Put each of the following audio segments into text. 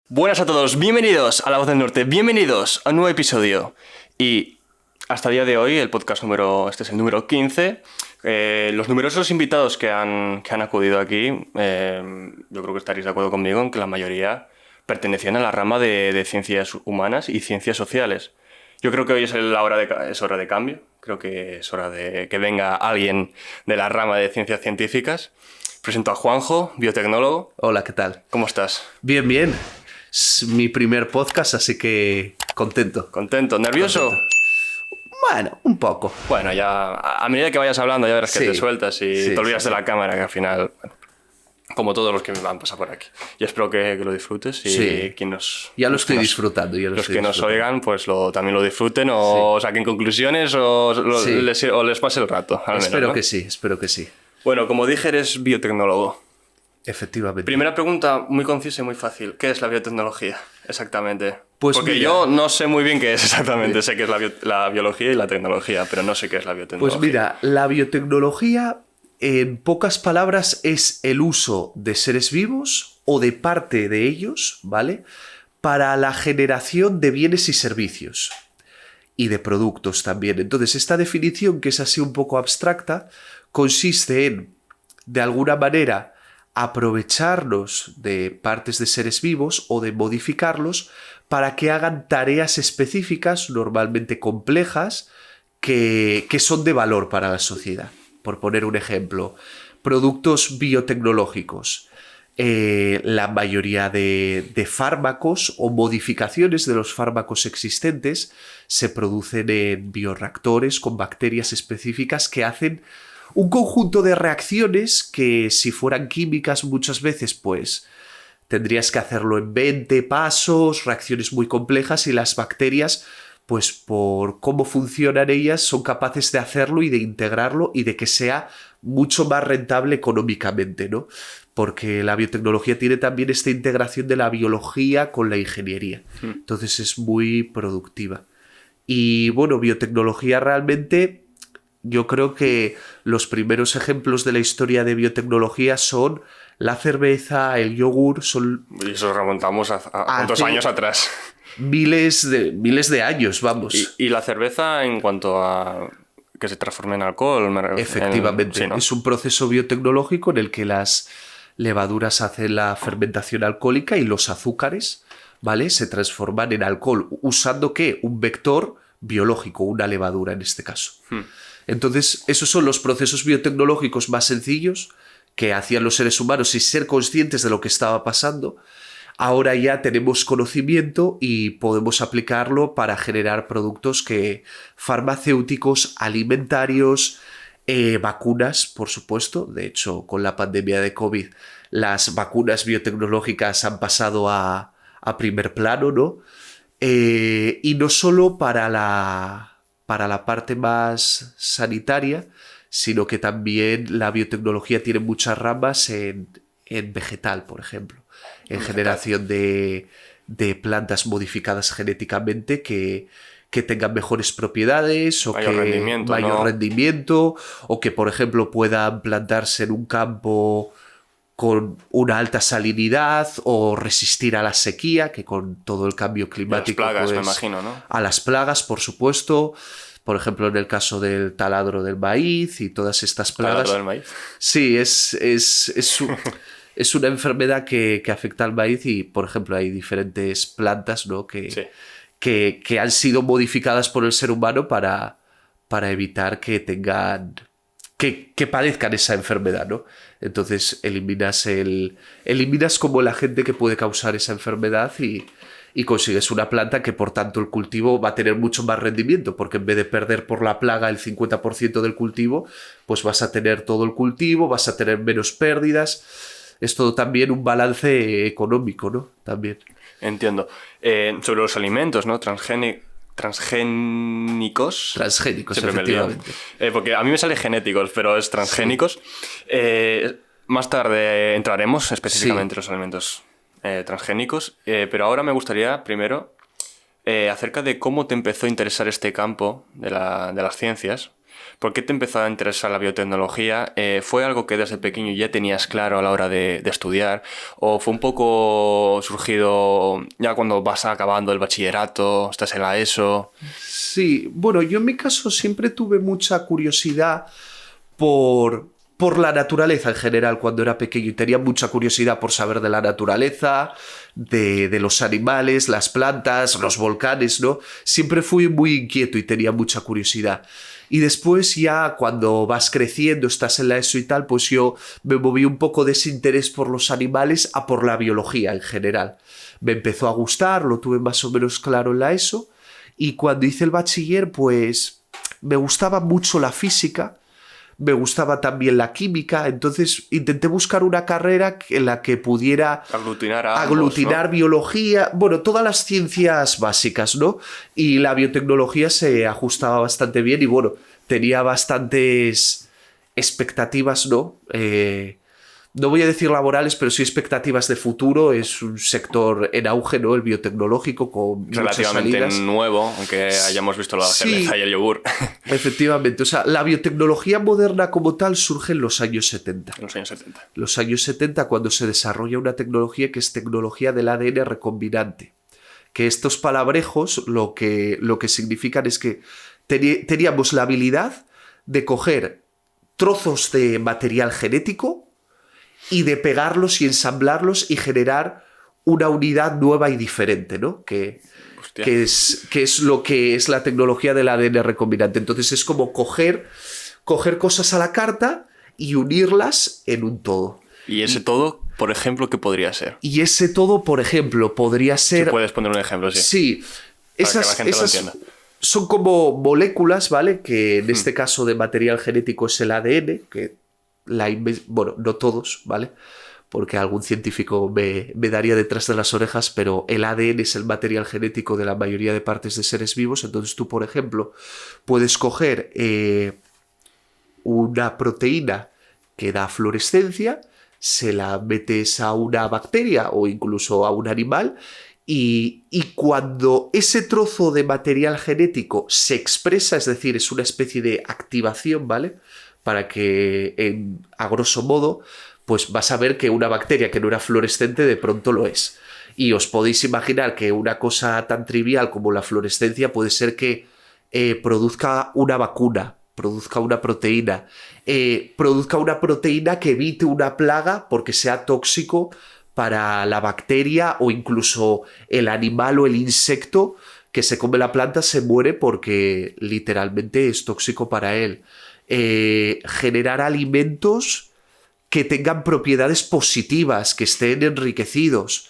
Buenas a todos, bienvenidos a La Voz del Norte, bienvenidos a un nuevo episodio. Y hasta el día de hoy, este es el número 15. Los numerosos invitados que han acudido aquí, yo creo que estaréis de acuerdo conmigo en que la mayoría pertenecían a la rama de ciencias humanas y ciencias sociales. Yo creo que hoy es hora de cambio, creo que es hora de que venga alguien de la rama de ciencias científicas. Presento a Juanjo, biotecnólogo. Hola, ¿qué tal? ¿Cómo estás? Bien, bien. Es mi primer podcast, así que contento. ¿Contento? ¿Nervioso? Contento. Bueno, un poco. Bueno, ya a medida que vayas hablando ya verás que te sueltas y te olvidas de la cámara, que al final, bueno, como todos los que me van a pasar por aquí. Y espero que lo disfrutes y ya lo estoy disfrutando. Los que nos oigan pues también lo disfruten o saquen conclusiones o les pase el rato. Espero ¿no? que sí, espero que sí. Bueno, como dije, eres biotecnólogo. Efectivamente. Primera pregunta muy concisa y muy fácil. ¿Qué es la biotecnología exactamente? Pues porque mira, yo no sé muy bien qué es exactamente. Sé que es la biología y la tecnología, pero no sé qué es la biotecnología. Pues mira, la biotecnología, en pocas palabras, es el uso de seres vivos o de parte de ellos, ¿vale?, para la generación de bienes y servicios. Y de productos también. Entonces, esta definición, que es así un poco abstracta, consiste en, de alguna manera, aprovecharnos de partes de seres vivos o de modificarlos para que hagan tareas específicas, normalmente complejas, que son de valor para la sociedad. Por poner un ejemplo, productos biotecnológicos. La mayoría de fármacos o modificaciones de los fármacos existentes se producen en bioreactores con bacterias específicas que hacen un conjunto de reacciones que, si fueran químicas, muchas veces pues tendrías que hacerlo en 20 pasos, reacciones muy complejas, y las bacterias, pues por cómo funcionan ellas, son capaces de hacerlo y de integrarlo y de que sea mucho más rentable económicamente, ¿no? Porque la biotecnología tiene también esta integración de la biología con la ingeniería. Entonces es muy productiva. Y bueno, biotecnología realmente, yo creo que los primeros ejemplos de la historia de biotecnología son la cerveza, el yogur, Y eso remontamos a cuántos años atrás. Miles de años, vamos. Y la cerveza, en cuanto a que se transforme en alcohol. Efectivamente, sí, ¿no? Es un proceso biotecnológico en el que las levaduras hacen la fermentación alcohólica y los azúcares, ¿vale?, se transforman en alcohol. ¿Usando qué? Un vector biológico, una levadura en este caso. Entonces, esos son los procesos biotecnológicos más sencillos que hacían los seres humanos sin ser conscientes de lo que estaba pasando. Ahora ya tenemos conocimiento y podemos aplicarlo para generar productos farmacéuticos, alimentarios, vacunas, por supuesto. De hecho, con la pandemia de COVID, las vacunas biotecnológicas han pasado a primer plano, ¿no? Y no solo para la parte más sanitaria, sino que también la biotecnología tiene muchas ramas en vegetal, por ejemplo. En generación de plantas modificadas genéticamente que tengan mejores propiedades o mayor rendimiento, o que, por ejemplo, puedan plantarse en un campo con una alta salinidad o resistir a la sequía, que con todo el cambio climático... A las plagas, pues, me imagino, ¿no? A las plagas, por supuesto. Por ejemplo, en el caso del taladro del maíz y todas estas plagas. ¿Taladro del maíz? Sí, es una enfermedad que afecta al maíz y, por ejemplo, hay diferentes plantas, ¿no?, que han sido modificadas por el ser humano para evitar que tengan... Que padezcan esa enfermedad, ¿no? Entonces eliminas como el agente que puede causar esa enfermedad y consigues una planta que, por tanto, el cultivo va a tener mucho más rendimiento, porque en vez de perder por la plaga el 50% del cultivo, pues vas a tener todo el cultivo, vas a tener menos pérdidas. Es todo también un balance económico, ¿no? También. Entiendo. Sobre los alimentos, ¿no? Transgénicos. Transgénicos, siempre efectivamente. Porque a mí me sale genéticos, pero es transgénicos. Sí. Más tarde entraremos específicamente en los alimentos transgénicos, pero ahora me gustaría primero acerca de cómo te empezó a interesar este campo de las ciencias. ¿Por qué te empezó a interesar la biotecnología? ¿Fue algo que desde pequeño ya tenías claro a la hora de estudiar? ¿O fue un poco surgido ya cuando vas acabando el bachillerato, estás en la ESO? Sí, bueno, yo en mi caso siempre tuve mucha curiosidad por la naturaleza en general cuando era pequeño y tenía mucha curiosidad por saber de la naturaleza, de los animales, las plantas, los volcanes, ¿no? Siempre fui muy inquieto y tenía mucha curiosidad. Y después ya cuando vas creciendo, estás en la ESO y tal, pues yo me moví un poco de ese interés por los animales a por la biología en general. Me empezó a gustar, lo tuve más o menos claro en la ESO. Y cuando hice el bachiller, pues me gustaba mucho la física, me gustaba también la química, entonces intenté buscar una carrera en la que pudiera aglutinar biología, bueno, todas las ciencias básicas, ¿no? Y la biotecnología se ajustaba bastante bien y bueno, tenía bastantes expectativas, ¿no? No voy a decir laborales, pero sí expectativas de futuro. Es un sector en auge, ¿no? El biotecnológico, con relativamente muchas salidas. Nuevo, aunque hayamos visto la cerveza y el yogur. Efectivamente. O sea, la biotecnología moderna como tal surge en los años 70. En los años 70. Los años 70, cuando se desarrolla una tecnología que es tecnología del ADN recombinante. Que estos palabrejos lo que significan es que teníamos la habilidad de coger trozos de material genético y de pegarlos y ensamblarlos y generar una unidad nueva y diferente, ¿no? Que es lo que es la tecnología del ADN recombinante. Entonces es como coger cosas a la carta y unirlas en un todo. ¿Y ese todo, por ejemplo, qué podría ser? Y ese todo, por ejemplo, podría ser... Si puedes poner un ejemplo, sí. Sí. Para que la gente lo entienda. Son como moléculas, ¿vale? Que en este caso de material genético es el ADN, que bueno, no todos, ¿vale? Porque algún científico me daría detrás de las orejas, pero el ADN es el material genético de la mayoría de partes de seres vivos. Entonces tú, por ejemplo, puedes coger una proteína que da fluorescencia, se la metes a una bacteria o incluso a un animal y cuando ese trozo de material genético se expresa, es decir, es una especie de activación, ¿vale? Para que, a grosso modo, pues vas a ver que una bacteria que no era fluorescente de pronto lo es. Y os podéis imaginar que una cosa tan trivial como la fluorescencia puede ser que produzca una vacuna, produzca una proteína, que evite una plaga porque sea tóxico para la bacteria o incluso el animal o el insecto que se come la planta se muere porque literalmente es tóxico para él. Generar alimentos que tengan propiedades positivas, que estén enriquecidos,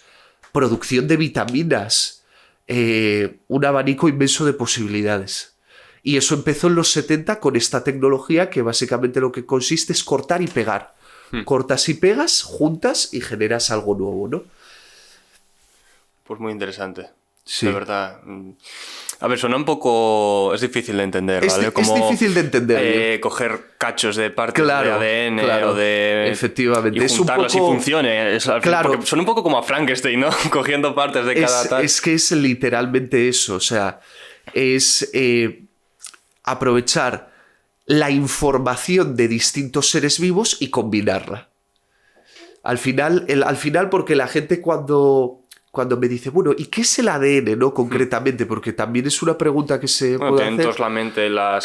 producción de vitaminas, un abanico inmenso de posibilidades. Y eso empezó en los 70 con esta tecnología que básicamente lo que consiste es cortar y pegar. Cortas y pegas, juntas y generas algo nuevo, ¿no? Pues muy interesante. Sí. De verdad. A ver, suena un poco... Es difícil de entender, ¿vale? Es difícil de entender. Coger cachos de partes de ADN o de... Efectivamente. Y juntarlos y funcione. Claro. Porque suena un poco como a Frankenstein, ¿no? Cogiendo partes de cada tal. Es que es literalmente eso. O sea, es aprovechar la información de distintos seres vivos y combinarla. Al final, porque la gente cuando me dice, bueno, ¿y qué es el ADN, no? Concretamente, porque también es una pregunta que se puede hacer. Tenemos la mente la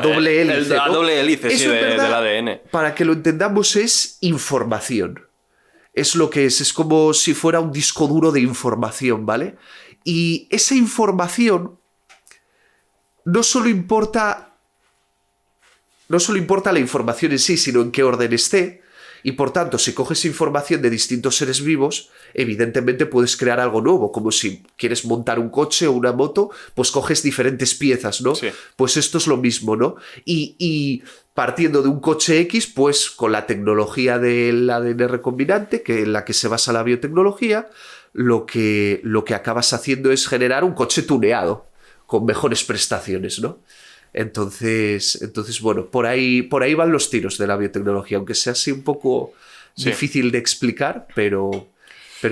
doble hélice. La doble hélice, sí, del ADN. Para que lo entendamos, es información. Es lo que es como si fuera un disco duro de información, ¿vale? Y esa información no solo importa la información en sí, sino en qué orden esté. Y por tanto, si coges información de distintos seres vivos, evidentemente puedes crear algo nuevo, como si quieres montar un coche o una moto, pues coges diferentes piezas, ¿no? Sí. Pues esto es lo mismo, ¿no? Y partiendo de un coche X, pues con la tecnología del ADN recombinante, que en la que se basa la biotecnología, lo que acabas haciendo es generar un coche tuneado, con mejores prestaciones, ¿no? Entonces, bueno, por ahí van los tiros de la biotecnología, aunque sea así un poco difícil de explicar, pero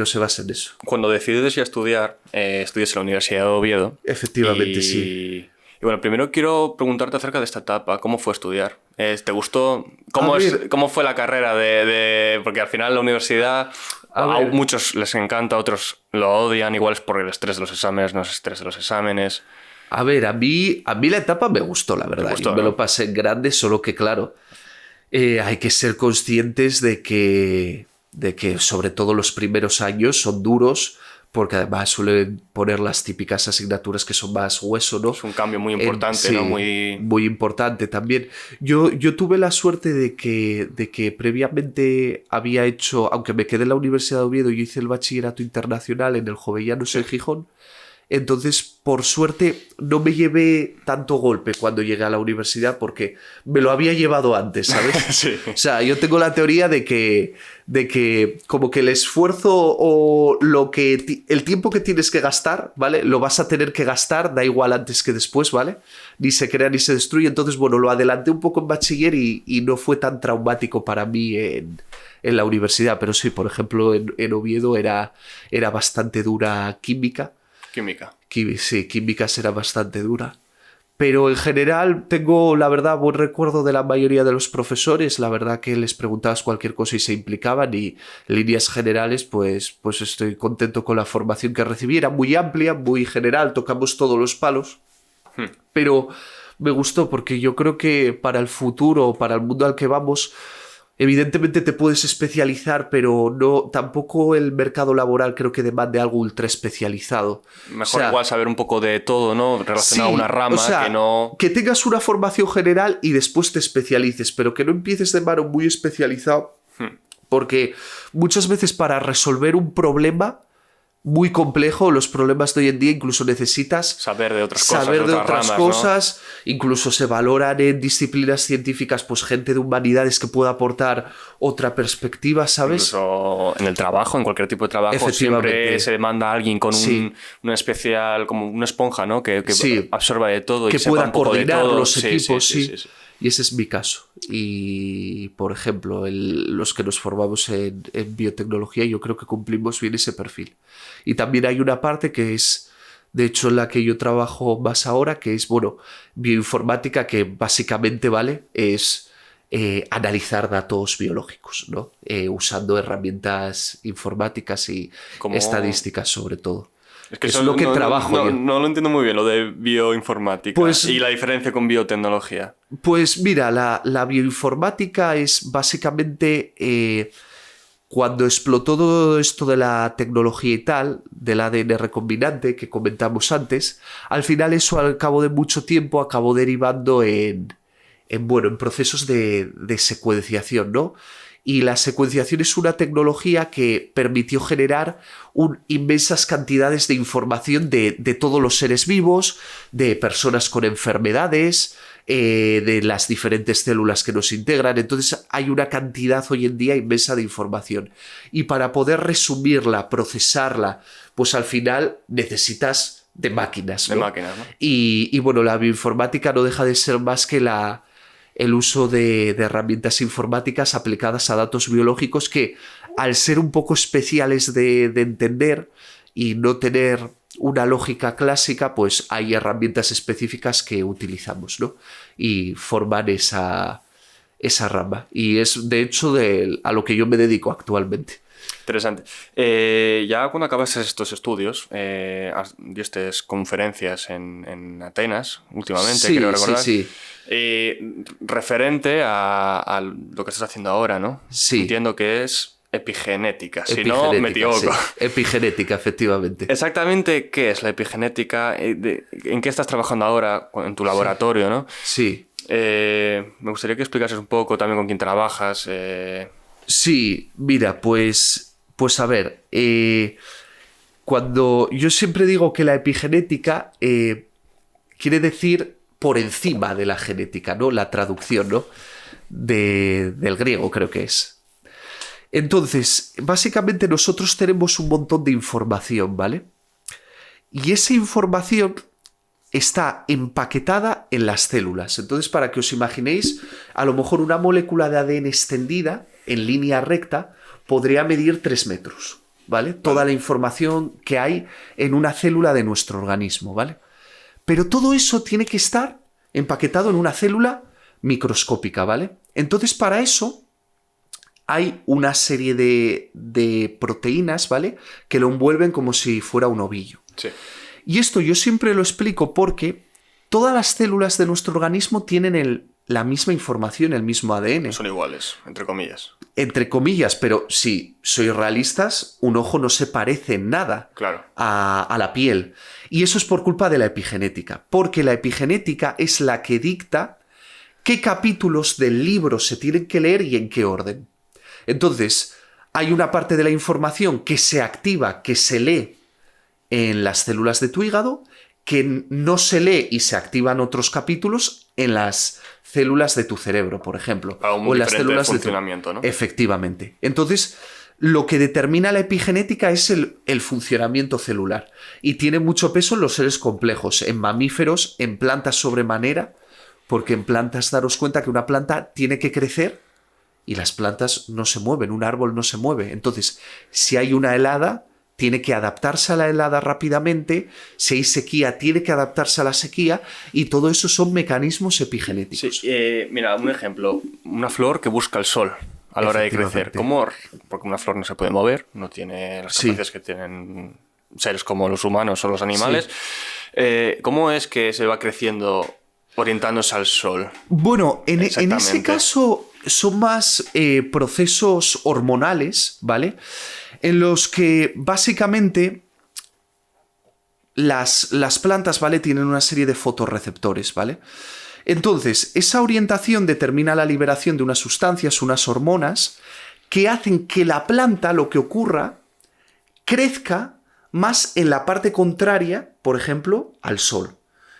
se basa en eso. Cuando decides ya estudias en la Universidad de Oviedo. Efectivamente, sí. Y bueno, primero quiero preguntarte acerca de esta etapa. ¿Cómo fue estudiar? ¿Te gustó? ¿Cómo fue la carrera porque al final la universidad a muchos les encanta, a otros lo odian, igual es por el estrés de los exámenes, no es estrés de los exámenes. A ver, a mí la etapa me gustó, la verdad. Gustó, y me ¿no? lo pasé en grande, solo que claro, hay que ser conscientes de que sobre todo los primeros años son duros, porque además suelen poner las típicas asignaturas que son más hueso, ¿no? Es un cambio muy importante, sí, ¿no? Muy importante también. Yo tuve la suerte de que previamente había hecho, aunque me quedé en la Universidad de Oviedo, yo hice el bachillerato internacional en el Jovellanos en Gijón. Entonces, por suerte, no me llevé tanto golpe cuando llegué a la universidad porque me lo había llevado antes, ¿sabes? Sí. O sea, yo tengo la teoría de que como que el esfuerzo o el tiempo que tienes que gastar, ¿vale? Lo vas a tener que gastar, da igual antes que después, ¿vale? Ni se crea ni se destruye. Entonces, bueno, lo adelanté un poco en bachiller y no fue tan traumático para mí en la universidad. Pero sí, por ejemplo, en Oviedo era bastante dura química. Sí, química será bastante dura. Pero en general tengo, la verdad, buen recuerdo de la mayoría de los profesores. La verdad que les preguntabas cualquier cosa y se implicaban, y en líneas generales pues estoy contento con la formación que recibí. Era muy amplia, muy general, tocamos todos los palos. Pero me gustó porque yo creo que para el futuro, para el mundo al que vamos, evidentemente te puedes especializar, pero no, tampoco el mercado laboral creo que demande algo ultra especializado. Mejor igual saber un poco de todo, ¿no? Relacionado a una rama, que no... Que tengas una formación general y después te especialices, pero que no empieces de mano muy especializado, porque muchas veces para resolver un problema muy complejo, los problemas de hoy en día, incluso necesitas saber de otras cosas, ¿no? Incluso se valoran en disciplinas científicas pues gente de humanidades que pueda aportar otra perspectiva, ¿sabes? Incluso en el trabajo, en cualquier tipo de trabajo, siempre se demanda a alguien con una especial, como una esponja, ¿no? Que absorba de todo que y sepa pueda un poco coordinar de todo. los equipos, sí. Y ese es mi caso. Y, por ejemplo, los que nos formamos en biotecnología, yo creo que cumplimos bien ese perfil. Y también hay una parte que es, de hecho, en la que yo trabajo más ahora, que es, bueno, bioinformática, que básicamente, ¿vale? Es analizar datos biológicos, ¿no? Usando herramientas informáticas y estadísticas, sobre todo. Es que eso es lo que trabajo yo. No lo entiendo muy bien, lo de bioinformática y la diferencia con biotecnología. Pues mira, la bioinformática es básicamente cuando explotó todo esto de la tecnología y tal, del ADN recombinante que comentamos antes, al final eso al cabo de mucho tiempo acabó derivando en procesos de secuenciación, ¿no? Y la secuenciación es una tecnología que permitió generar inmensas cantidades de información de todos los seres vivos, de personas con enfermedades, de las diferentes células que nos integran. Entonces hay una cantidad hoy en día inmensa de información. Y para poder resumirla, procesarla, pues al final necesitas de máquinas, ¿no? ¿no? Y bueno, la bioinformática no deja de ser más que el uso de herramientas informáticas aplicadas a datos biológicos que, al ser un poco especiales de entender y no tener una lógica clásica, pues hay herramientas específicas que utilizamos, ¿no? Y forman esa rama. Y es, de hecho, a lo que yo me dedico actualmente. Interesante. Ya cuando acabaste estos estudios, diste conferencias en Atenas últimamente, creo recordar. Sí. Referente a lo que estás haciendo ahora, ¿no? Sí. Entiendo que es epigenética, si no me equivoco. Sí. Epigenética, efectivamente. Exactamente, ¿qué es la epigenética? ¿En qué estás trabajando ahora en tu laboratorio, no? Sí. Me gustaría que explicases un poco también con quién trabajas. Sí, mira, pues a ver, cuando yo siempre digo que la epigenética quiere decir por encima de la genética, ¿no? La traducción, ¿no? Del griego, creo que es. Entonces, básicamente nosotros tenemos un montón de información, ¿vale? Y esa información está empaquetada en las células. Entonces, para que os imaginéis, a lo mejor una molécula de ADN extendida en línea recta podría medir 3 metros, ¿vale? Toda la información que hay en una célula de nuestro organismo, ¿vale? Pero todo eso tiene que estar empaquetado en una célula microscópica, ¿vale? Entonces, para eso hay una serie de proteínas, ¿vale? Que lo envuelven como si fuera un ovillo. Sí. Y esto yo siempre lo explico porque todas las células de nuestro organismo tienen la misma información, el mismo ADN. Son iguales, entre comillas. Entre comillas, pero si sois realistas, un ojo no se parece en nada Claro. a la piel. Y eso es por culpa de la epigenética, porque la epigenética es la que dicta qué capítulos del libro se tienen que leer y en qué orden. Entonces, hay una parte de la información que se activa, que se lee en las células de tu hígado, que no se lee y se activan otros capítulos en las células de tu cerebro, por ejemplo. O en las células de funcionamiento, ¿no? Efectivamente. Entonces, lo que determina la epigenética es el funcionamiento celular. Y tiene mucho peso en los seres complejos, en mamíferos, en plantas sobremanera, porque en plantas daros cuenta que una planta tiene que crecer y las plantas no se mueven, un árbol no se mueve. Entonces, si hay una helada, tiene que adaptarse a la helada rápidamente, si hay sequía, tiene que adaptarse a la sequía, y todo eso son mecanismos epigenéticos. Sí, mira, un ejemplo, una flor que busca el sol a la hora de crecer. ¿Cómo? Porque una flor no se puede mover, no tiene las capacidades que tienen seres como los humanos o los animales. Sí. ¿Cómo es que se va creciendo orientándose al sol? Bueno, en ese caso son más procesos hormonales, ¿vale? En los que básicamente las plantas, ¿vale? Tienen una serie de fotorreceptores, ¿vale? Entonces, esa orientación determina la liberación de unas sustancias, unas hormonas, que hacen que la planta, lo que ocurra, crezca más en la parte contraria, por ejemplo, al sol.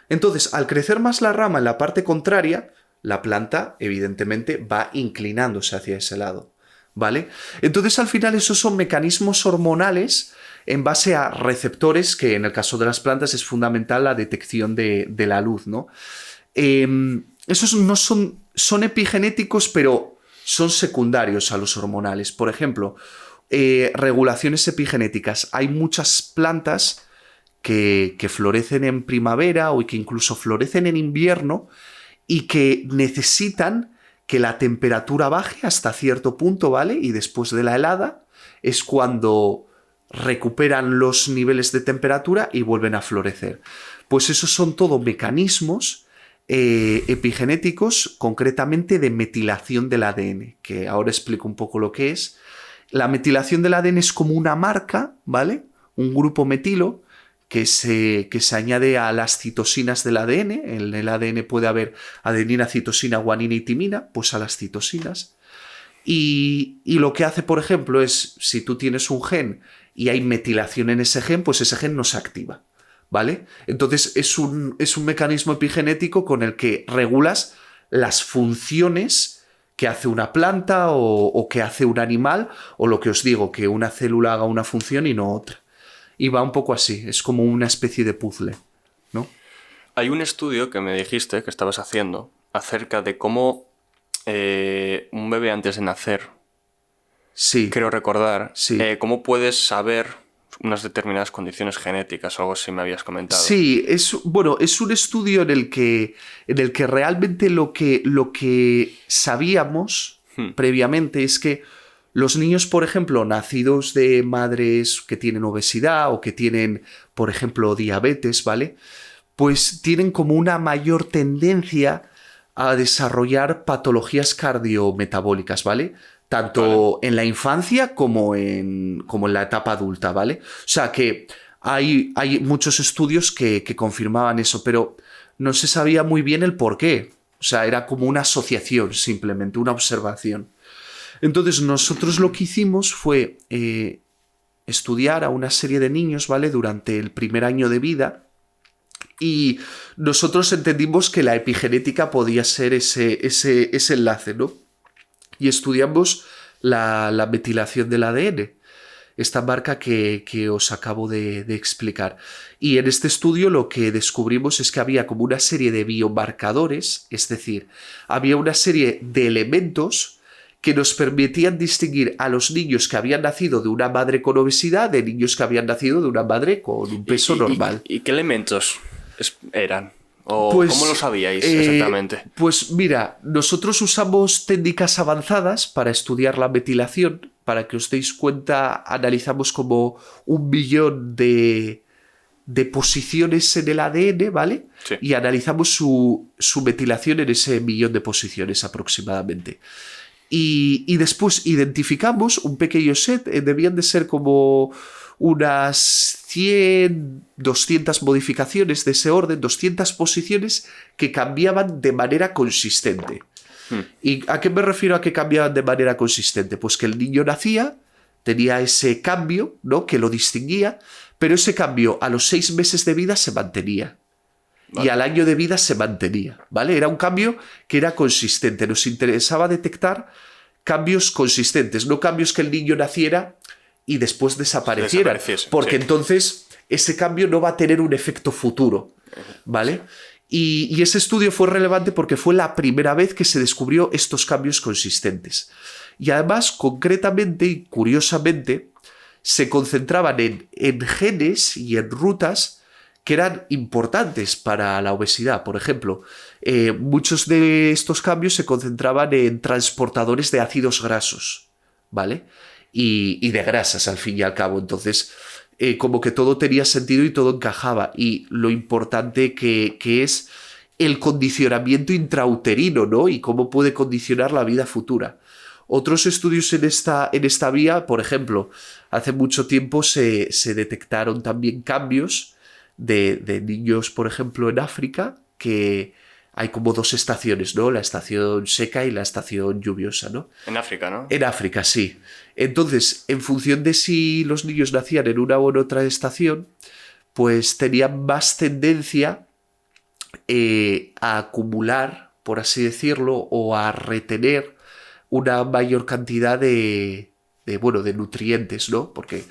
Entonces, al crecer más la rama en la parte contraria, la planta, evidentemente, va inclinándose hacia ese lado, ¿vale? Entonces, al final, esos son mecanismos hormonales en base a receptores, que en el caso de las plantas es fundamental la detección de la luz, ¿no? Esos no son epigenéticos, pero son secundarios a los hormonales. Por ejemplo, regulaciones epigenéticas. Hay muchas plantas que florecen en primavera o que incluso florecen en invierno y que necesitan que la temperatura baje hasta cierto punto, ¿vale? Y después de la helada es cuando recuperan los niveles de temperatura y vuelven a florecer. Pues esos son todo mecanismos epigenéticos, concretamente de metilación del ADN, que ahora explico un poco lo que es. La metilación del ADN es como una marca, ¿vale? Un grupo metilo que se añade a las citosinas del ADN. En el ADN puede haber adenina, citosina, guanina y timina, pues a las citosinas. Y lo que hace, por ejemplo, es si tú tienes un gen y hay metilación en ese gen, pues ese gen no se activa, ¿vale? Entonces es un mecanismo epigenético con el que regulas las funciones que hace una planta o que hace un animal, o lo que os digo, que una célula haga una función y no otra. Y va un poco así, es como una especie de puzzle, ¿no? Hay un estudio que me dijiste que estabas haciendo acerca de cómo un bebé antes de nacer, sí, creo recordar, sí. Cómo puedes saber unas determinadas condiciones genéticas o algo así me habías comentado. Sí, es un estudio en el que realmente lo que sabíamos previamente es que los niños, por ejemplo, nacidos de madres que tienen obesidad o que tienen, por ejemplo, diabetes, ¿vale? Pues tienen como una mayor tendencia a desarrollar patologías cardiometabólicas, ¿vale? Tanto en la infancia como en la etapa adulta, ¿vale? O sea que hay muchos estudios que confirmaban eso, pero no se sabía muy bien el por qué. O sea, era como una asociación, simplemente, una observación. Entonces nosotros lo que hicimos fue estudiar a una serie de niños, ¿vale? Durante el primer año de vida, y nosotros entendimos que la epigenética podía ser ese enlace, ¿no? Y estudiamos la metilación del ADN, esta marca que os acabo de explicar. Y en este estudio lo que descubrimos es que había como una serie de biomarcadores, es decir, había una serie de elementos que nos permitían distinguir a los niños que habían nacido de una madre con obesidad de niños que habían nacido de una madre con un peso normal. ¿Y qué elementos eran? ¿O Pues, cómo lo sabíais exactamente? Pues mira, nosotros usamos técnicas avanzadas para estudiar la metilación. Para que os deis cuenta, analizamos como 1 millón de posiciones en el ADN, ¿vale? Sí. Y analizamos su metilación en ese 1 millón de posiciones aproximadamente. Y después identificamos un pequeño set, debían de ser como unas 100, 200 modificaciones de ese orden, 200 posiciones que cambiaban de manera consistente. ¿Y a qué me refiero a que cambiaban de manera consistente? Pues que el niño nacía, tenía ese cambio, ¿no?, que lo distinguía, pero ese cambio a los 6 meses de vida se mantenía. Vale. Y al año de vida se mantenía, ¿vale? Era un cambio que era consistente. Nos interesaba detectar cambios consistentes, no cambios que el niño naciera y después desapareciera. Porque sí, entonces ese cambio no va a tener un efecto futuro, ¿vale? Y ese estudio fue relevante porque fue la primera vez que se descubrió estos cambios consistentes. Y además, concretamente y curiosamente, se concentraban en genes y en rutas que eran importantes para la obesidad. Por ejemplo, muchos de estos cambios se concentraban en transportadores de ácidos grasos, ¿vale? Y de grasas, al fin y al cabo. Entonces, como que todo tenía sentido y todo encajaba. Y lo importante que es el condicionamiento intrauterino, ¿no? Y cómo puede condicionar la vida futura. Otros estudios en esta vía, por ejemplo, hace mucho tiempo se detectaron también cambios de niños, por ejemplo, en África, que hay como 2 estaciones, ¿no? La estación seca y la estación lluviosa, ¿no? En África, ¿no? En África, sí. Entonces, en función de si los niños nacían en una o en otra estación, pues tenían más tendencia a acumular, por así decirlo, o a retener una mayor cantidad de nutrientes, ¿no? Porque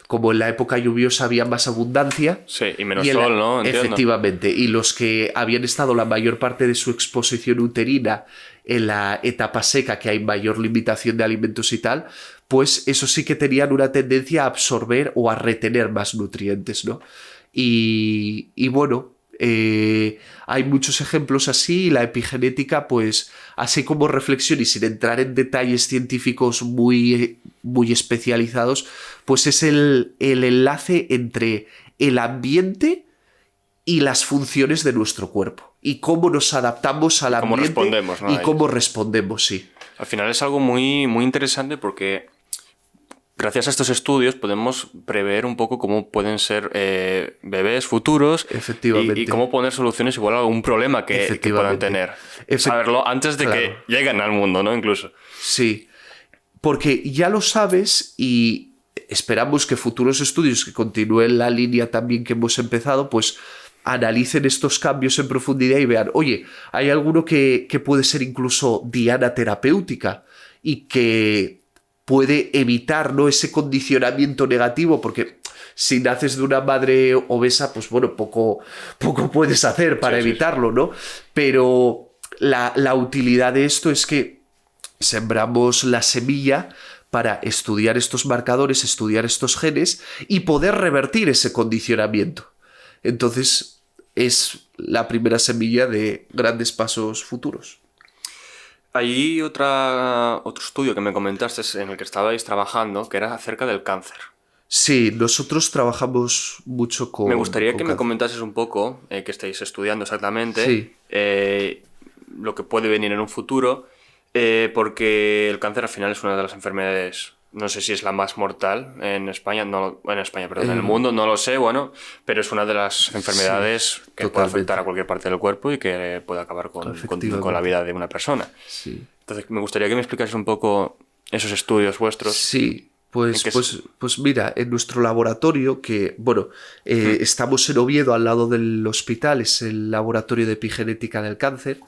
como en la época lluviosa había más abundancia... Sí, y menos sol, ¿no? Entiendo. Efectivamente, y los que habían estado la mayor parte de su exposición uterina en la etapa seca, que hay mayor limitación de alimentos y tal, pues eso sí que tenían una tendencia a absorber o a retener más nutrientes, ¿no? Y bueno... hay muchos ejemplos así y la epigenética, pues, así como reflexión y sin entrar en detalles científicos muy, muy especializados, pues es el enlace entre el ambiente y las funciones de nuestro cuerpo y cómo nos adaptamos al ambiente respondemos, ¿no? Y cómo respondemos, sí. Al final es algo muy, muy interesante porque gracias a estos estudios podemos prever un poco cómo pueden ser bebés futuros. Efectivamente. Y cómo poner soluciones igual a algún problema que puedan tener. Saberlo antes de que lleguen al mundo, ¿no? Incluso. Sí, porque ya lo sabes y esperamos que futuros estudios que continúen la línea también que hemos empezado, pues analicen estos cambios en profundidad y vean, oye, hay alguno que puede ser incluso diana terapéutica y que puede evitar, ¿no?, ese condicionamiento negativo, porque si naces de una madre obesa, pues bueno, poco puedes hacer para evitarlo, ¿no? Pero la utilidad de esto es que sembramos la semilla para estudiar estos marcadores, estudiar estos genes y poder revertir ese condicionamiento. Entonces, es la primera semilla de grandes pasos futuros. Hay otro estudio que me comentaste en el que estabais trabajando, que era acerca del cáncer. Sí, nosotros trabajamos mucho con... Me gustaría que me comentases un poco qué estáis estudiando exactamente, sí, lo que puede venir en un futuro, porque el cáncer al final es una de las enfermedades, no sé si es la más mortal en España, en el mundo, no lo sé, bueno, pero es una de las enfermedades que puede afectar a cualquier parte del cuerpo y que puede acabar con la vida de una persona. Sí. Entonces, me gustaría que me explicases un poco esos estudios vuestros. Sí. Pues mira, en nuestro laboratorio, que bueno, estamos en Oviedo al lado del hospital, es el laboratorio de epigenética del cáncer,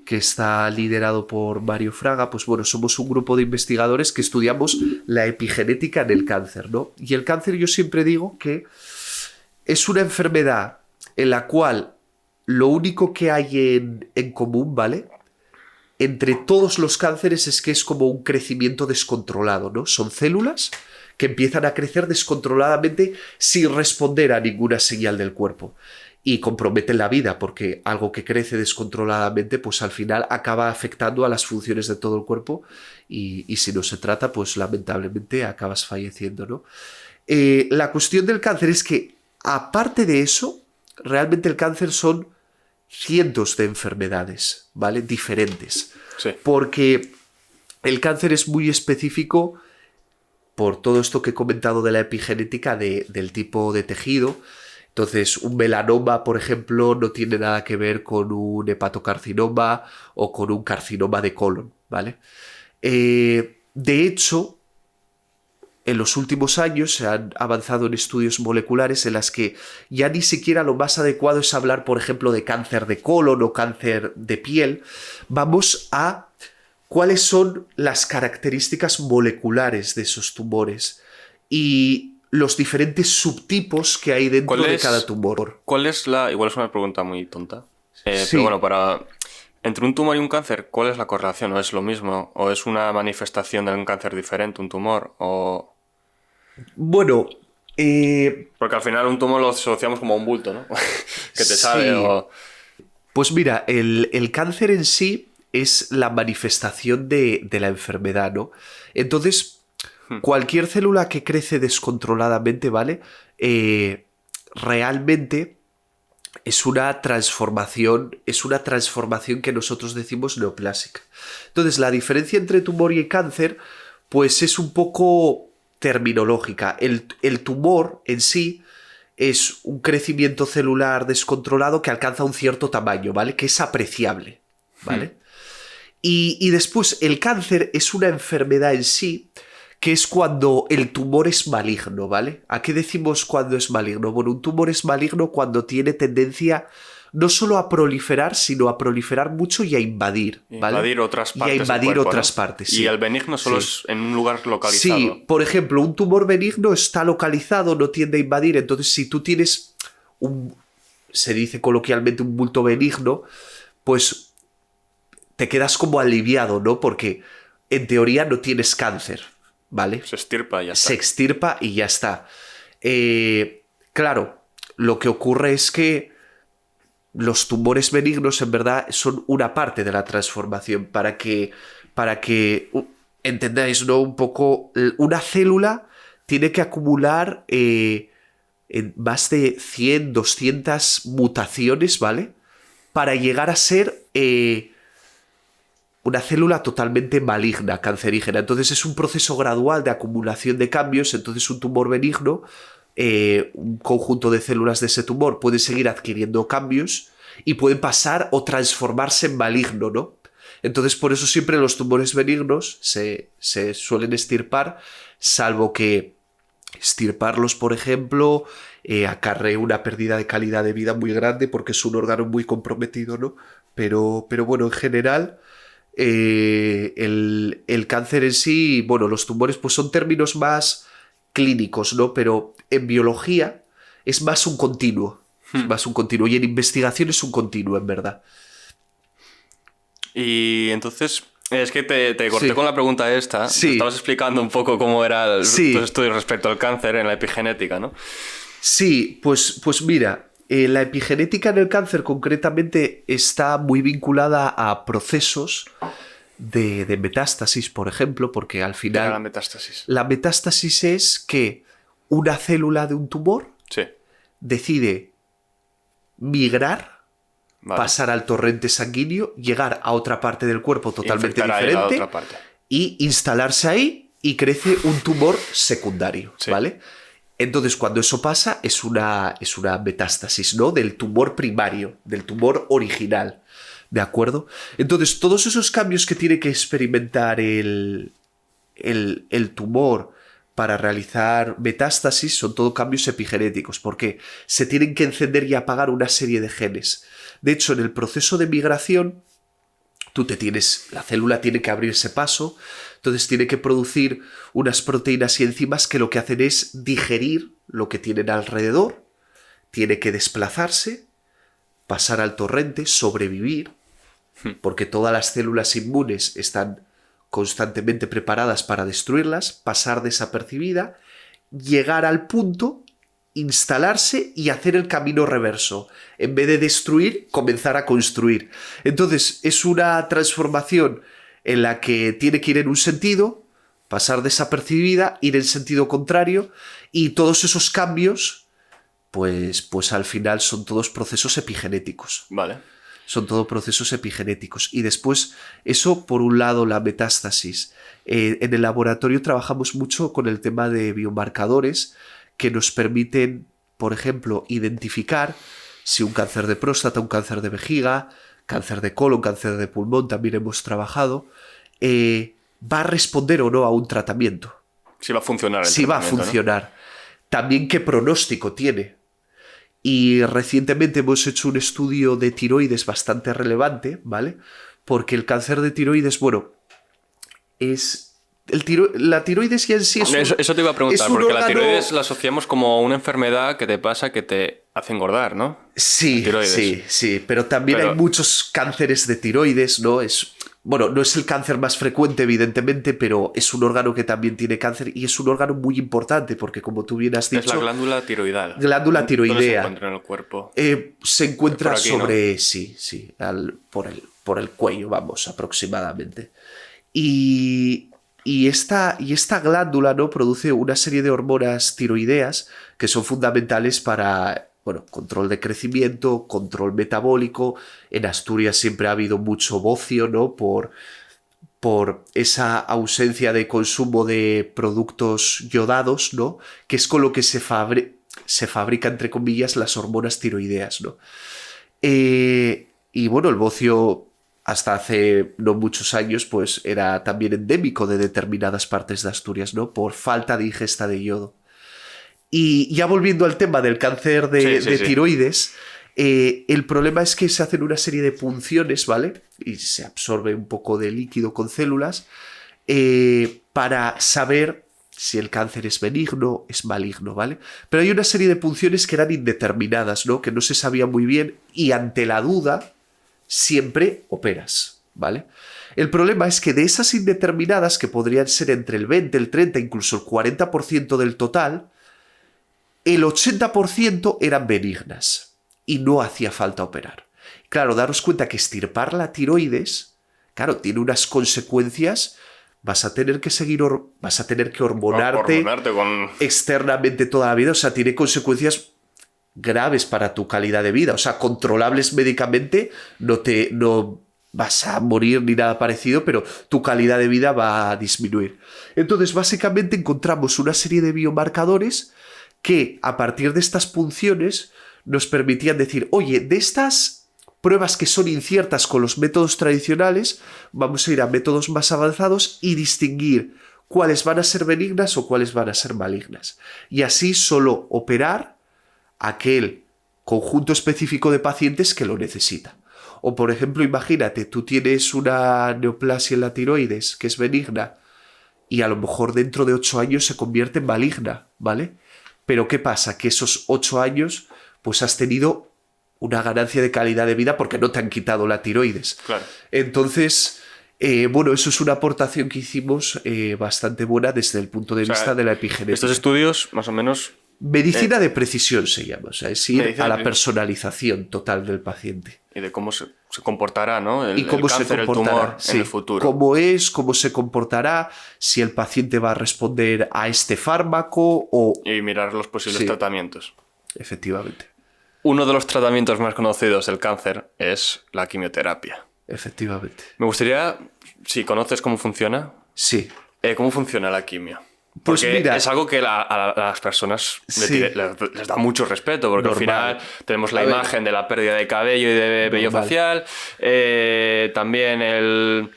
que está liderado por Mario Fraga. Pues bueno, somos un grupo de investigadores que estudiamos la epigenética en el cáncer, ¿no? Y el cáncer, yo siempre digo que es una enfermedad en la cual lo único que hay en común, ¿vale?, entre todos los cánceres es que es como un crecimiento descontrolado, ¿no? Son células que empiezan a crecer descontroladamente sin responder a ninguna señal del cuerpo. y comprometen la vida, porque algo que crece descontroladamente, pues al final acaba afectando a las funciones de todo el cuerpo y si no se trata, pues lamentablemente acabas falleciendo, ¿no? La cuestión del cáncer es que, aparte de eso, realmente el cáncer son cientos de enfermedades, ¿vale? Diferentes. Sí. Porque el cáncer es muy específico por todo esto que he comentado de la epigenética del tipo de tejido. Entonces, un melanoma, por ejemplo, no tiene nada que ver con un hepatocarcinoma o con un carcinoma de colon, ¿vale? De hecho, en los últimos años se han avanzado en estudios moleculares en las que ya ni siquiera lo más adecuado es hablar, por ejemplo, de cáncer de colon o cáncer de piel. Vamos a cuáles son las características moleculares de esos tumores y los diferentes subtipos que hay dentro de cada tumor. ¿Cuál es la...? Igual es una pregunta muy tonta. Sí. Pero bueno, entre un tumor y un cáncer, ¿cuál es la correlación? ¿O es lo mismo? ¿O es una manifestación de un cáncer diferente, un tumor? ¿O...? Bueno, porque al final un tumor lo asociamos como a un bulto, ¿no? Que te sale sí. o... Pues mira, el cáncer en sí es la manifestación de la enfermedad, ¿no? Entonces, cualquier célula que crece descontroladamente, ¿vale? Realmente es una transformación que nosotros decimos neoplásica. Entonces, la diferencia entre tumor y cáncer, pues es un poco terminológica. El tumor en sí es un crecimiento celular descontrolado que alcanza un cierto tamaño, ¿vale? Que es apreciable, ¿vale? Y después, el cáncer es una enfermedad en sí, que es cuando el tumor es maligno, ¿vale? ¿A qué decimos cuando es maligno? Bueno, un tumor es maligno cuando tiene tendencia no solo a proliferar, sino a proliferar mucho y a invadir, ¿vale? Invadir otras partes y a invadir del cuerpo, otras ¿no? partes, Y sí. el benigno solo es en un lugar localizado. Sí, por ejemplo, un tumor benigno está localizado, no tiende a invadir, entonces si tú tienes se dice coloquialmente un bulto benigno, pues te quedas como aliviado, ¿no? Porque en teoría no tienes cáncer, ¿vale? Se extirpa y ya está. Se extirpa y ya está. Claro, lo que ocurre es que los tumores benignos en verdad son una parte de la transformación para que entendáis, ¿no? Un poco, una célula tiene que acumular en más de 100, 200 mutaciones, ¿vale? Para llegar a ser una célula totalmente maligna, cancerígena. Entonces es un proceso gradual de acumulación de cambios. Entonces un tumor benigno, un conjunto de células de ese tumor puede seguir adquiriendo cambios y pueden pasar o transformarse en maligno, ¿no? Entonces por eso siempre los tumores benignos se suelen extirpar, salvo que extirparlos, por ejemplo, acarrea una pérdida de calidad de vida muy grande porque es un órgano muy comprometido, ¿no? Pero bueno, en general, el cáncer en sí, bueno, los tumores pues son términos más clínicos, ¿no? Pero en biología es más un continuo. Es más un continuo. Y en investigación es un continuo, en verdad. Y entonces... Es que te corté con la pregunta esta. Sí. Estabas explicando un poco cómo era Sí. tu estudio respecto al cáncer en la epigenética, ¿no? Sí, pues mira, la epigenética en el cáncer concretamente está muy vinculada a procesos de metástasis, por ejemplo, porque al final... ¿Qué era la metástasis? La metástasis es que una célula de un tumor Sí. decide migrar, Vale. pasar al torrente sanguíneo, llegar a otra parte del cuerpo totalmente Infectar ahí la diferente otra parte. y instalarse ahí y crece un tumor secundario, Sí. ¿vale? Entonces, cuando eso pasa, es una metástasis, ¿no? Del tumor primario, del tumor original, ¿de acuerdo? Entonces, todos esos cambios que tiene que experimentar el tumor para realizar metástasis son todo cambios epigenéticos, porque se tienen que encender y apagar una serie de genes. De hecho, en el proceso de migración, la célula tiene que abrirse paso, entonces tiene que producir unas proteínas y enzimas que lo que hacen es digerir lo que tienen alrededor, tiene que desplazarse, pasar al torrente, sobrevivir, porque todas las células inmunes están constantemente preparadas para destruirlas, pasar desapercibida, llegar al punto instalarse y hacer el camino reverso. En vez de destruir, comenzar a construir. Entonces, es una transformación en la que tiene que ir en un sentido, pasar desapercibida, ir en sentido contrario, y todos esos cambios, pues al final son todos procesos epigenéticos. Vale. Son todo procesos epigenéticos. Y después, eso por un lado, la metástasis. En el laboratorio trabajamos mucho con el tema de biomarcadores que nos permiten, por ejemplo, identificar si un cáncer de próstata, un cáncer de vejiga, cáncer de colon, cáncer de pulmón, también hemos trabajado, va a responder o no a un tratamiento. Si va a funcionar el Si va a funcionar. ¿No? También qué pronóstico tiene. Y recientemente hemos hecho un estudio de tiroides bastante relevante, ¿vale? Porque el cáncer de tiroides, bueno, es... la tiroides ya en sí es un, eso te iba a preguntar, porque órgano... la tiroides la asociamos como una enfermedad que te pasa que te hace engordar, ¿no? Sí, sí, pero también hay muchos cánceres de tiroides, ¿no? Bueno, no es el cáncer más frecuente, evidentemente, pero es un órgano que también tiene cáncer y es un órgano muy importante porque, como tú bien has dicho... Es la glándula tiroidal. Glándula tiroidea. ¿Dónde se encuentra en el cuerpo? Se encuentra aquí, sobre... ¿no? Sí, por el cuello, vamos, aproximadamente. Y esta glándula, ¿no? Produce una serie de hormonas tiroideas que son fundamentales para... Bueno, control de crecimiento, control metabólico. En Asturias siempre ha habido mucho bocio, ¿no? Por esa ausencia de consumo de productos yodados, ¿no? Que es con lo que se fabrica, entre comillas, las hormonas tiroideas, ¿no? Y bueno, el bocio hasta hace no muchos años, pues era también endémico de determinadas partes de Asturias, ¿no? Por falta de ingesta de yodo. Y ya volviendo al tema del cáncer de tiroides, el problema es que se hacen una serie de punciones, ¿vale? Y se absorbe un poco de líquido con células para saber si el cáncer es benigno, es maligno, ¿vale? Pero hay una serie de punciones que eran indeterminadas, ¿no? Que no se sabía muy bien y ante la duda siempre operas, ¿vale? El problema es que de esas indeterminadas, que podrían ser entre el 20, el 30, incluso el 40% del total, el 80% eran benignas y no hacía falta operar. Claro, daros cuenta que extirpar la tiroides, claro, tiene unas consecuencias. Vas a tener que hormonarte externamente toda la vida. O sea, tiene consecuencias graves para tu calidad de vida. O sea, controlables médicamente, no vas a morir ni nada parecido, pero tu calidad de vida va a disminuir. Entonces, básicamente encontramos una serie de biomarcadores que a partir de estas punciones nos permitían decir, oye, de estas pruebas que son inciertas con los métodos tradicionales, vamos a ir a métodos más avanzados y distinguir cuáles van a ser benignas o cuáles van a ser malignas. Y así solo operar aquel conjunto específico de pacientes que lo necesita. O por ejemplo, imagínate, tú tienes una neoplasia en la tiroides que es benigna y a lo mejor dentro de 8 años se convierte en maligna, ¿vale? Pero ¿qué pasa? Que esos 8 años pues has tenido una ganancia de calidad de vida porque no te han quitado la tiroides. Claro. Entonces, bueno, eso es una aportación que hicimos bastante buena desde el punto de vista de la epigenética. Estos estudios, más o menos... Medicina de precisión se llama, o sea, es ir a la personalización total del paciente. Y de cómo se comportará, ¿no? Y cómo el cáncer, el tumor en el futuro. Cómo se comportará, si el paciente va a responder a este fármaco o... Y mirar los posibles tratamientos. Efectivamente. Uno de los tratamientos más conocidos del cáncer es la quimioterapia. Efectivamente. Me gustaría, si conoces cómo funciona. Sí. ¿Cómo funciona la quimio? Pues porque mira, es algo que a las personas les da mucho respeto, porque normal. Al final tenemos la imagen de la pérdida de cabello y de vello facial, también el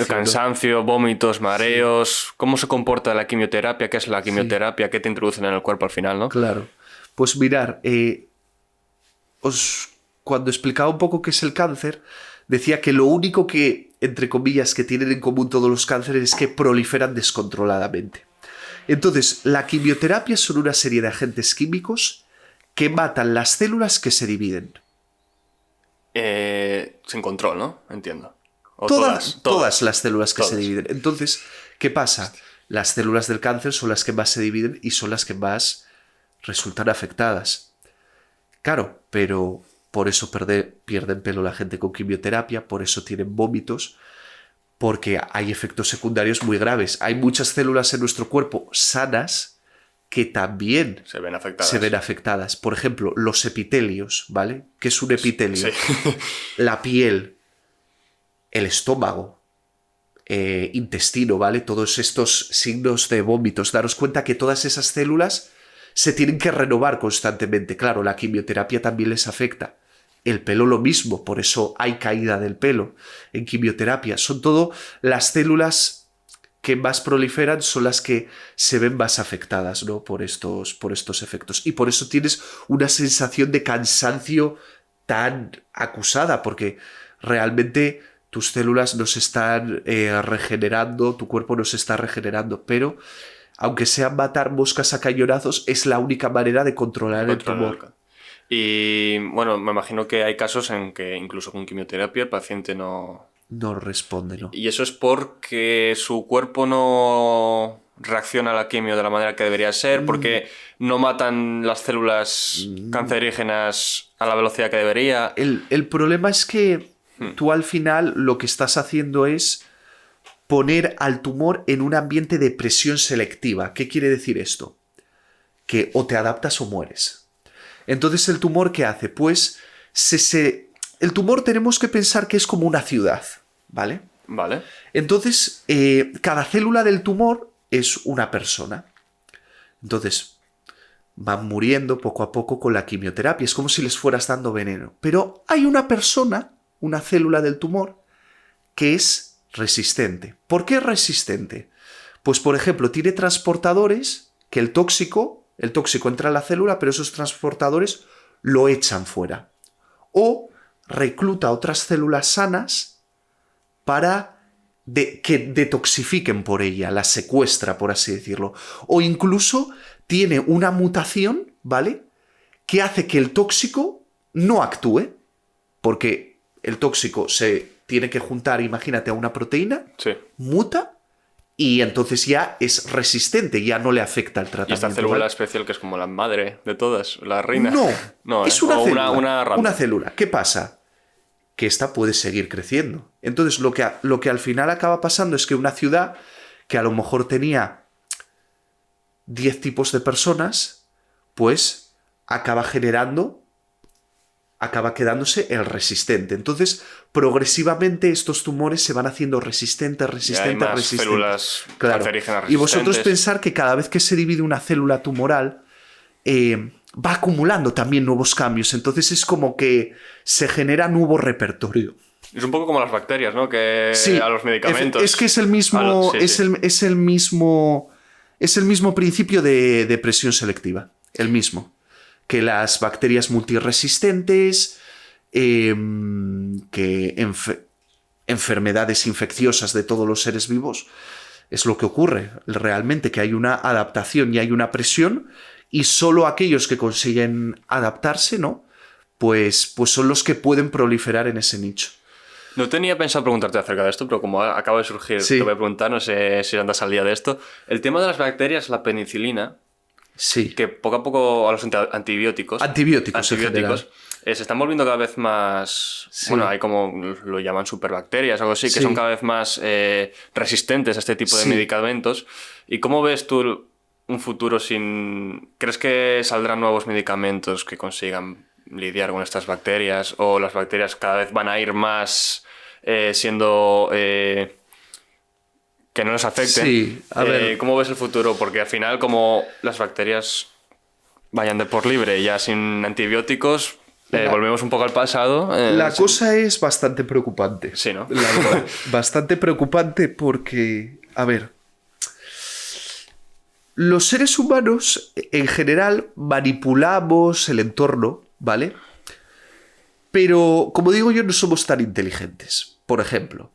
cansancio, vómitos, mareos. ¿Cómo se comporta la quimioterapia? ¿Qué es la quimioterapia? ¿Qué te introducen en el cuerpo al final, no? Claro. Pues mirar, cuando explicaba un poco qué es el cáncer, decía que lo único que, entre comillas, que tienen en común todos los cánceres es que proliferan descontroladamente. Entonces, la quimioterapia son una serie de agentes químicos que matan las células que se dividen. Sin control, ¿no? Entiendo. O todas las células que todas se dividen. Entonces, ¿qué pasa? Las células del cáncer son las que más se dividen y son las que más resultan afectadas. Claro, pero por eso pierden pelo la gente con quimioterapia, por eso tienen vómitos, porque hay efectos secundarios muy graves. Hay muchas células en nuestro cuerpo sanas que también se ven afectadas. Por ejemplo, los epitelios, ¿vale? ¿Qué es un epitelio? Sí. La piel, el estómago, intestino, ¿vale? Todos estos signos de vómitos. Daros cuenta que todas esas células se tienen que renovar constantemente. Claro, la quimioterapia también les afecta. El pelo lo mismo, por eso hay caída del pelo en quimioterapia. Son todo las células que más proliferan, son las que se ven más afectadas, ¿no? por estos efectos. Y por eso tienes una sensación de cansancio tan acusada, porque realmente tus células no se están regenerando, tu cuerpo no se está regenerando, pero aunque sean matar moscas a cañonazos, es la única manera de controlar el tumor. Y bueno, me imagino que hay casos en que incluso con quimioterapia el paciente no responde, ¿no? Y eso es porque su cuerpo no reacciona a la quimio de la manera que debería ser, porque no matan las células cancerígenas a la velocidad que debería. El problema es que tú al final lo que estás haciendo es poner al tumor en un ambiente de presión selectiva. ¿Qué quiere decir esto? Que o te adaptas o mueres. Entonces, ¿el tumor qué hace? Pues el tumor tenemos que pensar que es como una ciudad, ¿vale? Vale. Entonces, cada célula del tumor es una persona. Entonces, van muriendo poco a poco con la quimioterapia. Es como si les fueras dando veneno. Pero hay una persona, una célula del tumor, que es resistente. ¿Por qué es resistente? Pues, por ejemplo, tiene transportadores que el tóxico entra en la célula, pero esos transportadores lo echan fuera. O recluta otras células sanas para que detoxifiquen por ella, la secuestra, por así decirlo. O incluso tiene una mutación, ¿vale?, que hace que el tóxico no actúe, porque el tóxico se tiene que juntar, imagínate, a una proteína, sí, muta, y entonces ya es resistente, ya no le afecta al tratamiento. ¿Y esta célula especial que es como la madre de todas, la reina? No, es una célula, una célula. ¿Qué pasa? Que esta puede seguir creciendo. Entonces lo que al final acaba pasando es que una ciudad que a lo mejor tenía 10 tipos de personas, pues acaba quedándose el resistente. Entonces, progresivamente estos tumores se van haciendo resistentes. Células cancerígenas resistentes. Y vosotros pensar que cada vez que se divide una célula tumoral, va acumulando también nuevos cambios. Entonces es como que se genera nuevo repertorio. Es un poco como las bacterias, ¿no? Que sí, a los medicamentos. Es que es el mismo. Es el mismo principio de presión selectiva. El mismo. Que las bacterias multiresistentes, que enfermedades infecciosas de todos los seres vivos, es lo que ocurre realmente, que hay una adaptación y hay una presión, y solo aquellos que consiguen adaptarse, ¿no?, pues son los que pueden proliferar en ese nicho. No tenía pensado preguntarte acerca de esto, pero como acaba de surgir, te voy a preguntar, no sé si andas al día de esto. El tema de las bacterias, la penicilina, sí, que poco a poco a los antibióticos se están volviendo cada vez más... Sí. Bueno, hay como lo llaman superbacterias o algo así, que son cada vez más resistentes a este tipo de medicamentos. ¿Y cómo ves tú un futuro sin... ¿Crees que saldrán nuevos medicamentos que consigan lidiar con estas bacterias? ¿O las bacterias cada vez van a ir más siendo... que no les afecten? Sí, a ver. ¿Cómo ves el futuro? Porque al final, como las bacterias vayan de por libre ya sin antibióticos, volvemos un poco al pasado. La cosa es bastante preocupante. Sí, ¿no? La verdad. Bastante preocupante porque, a ver, los seres humanos en general manipulamos el entorno, ¿vale? Pero, como digo yo, no somos tan inteligentes. Por ejemplo,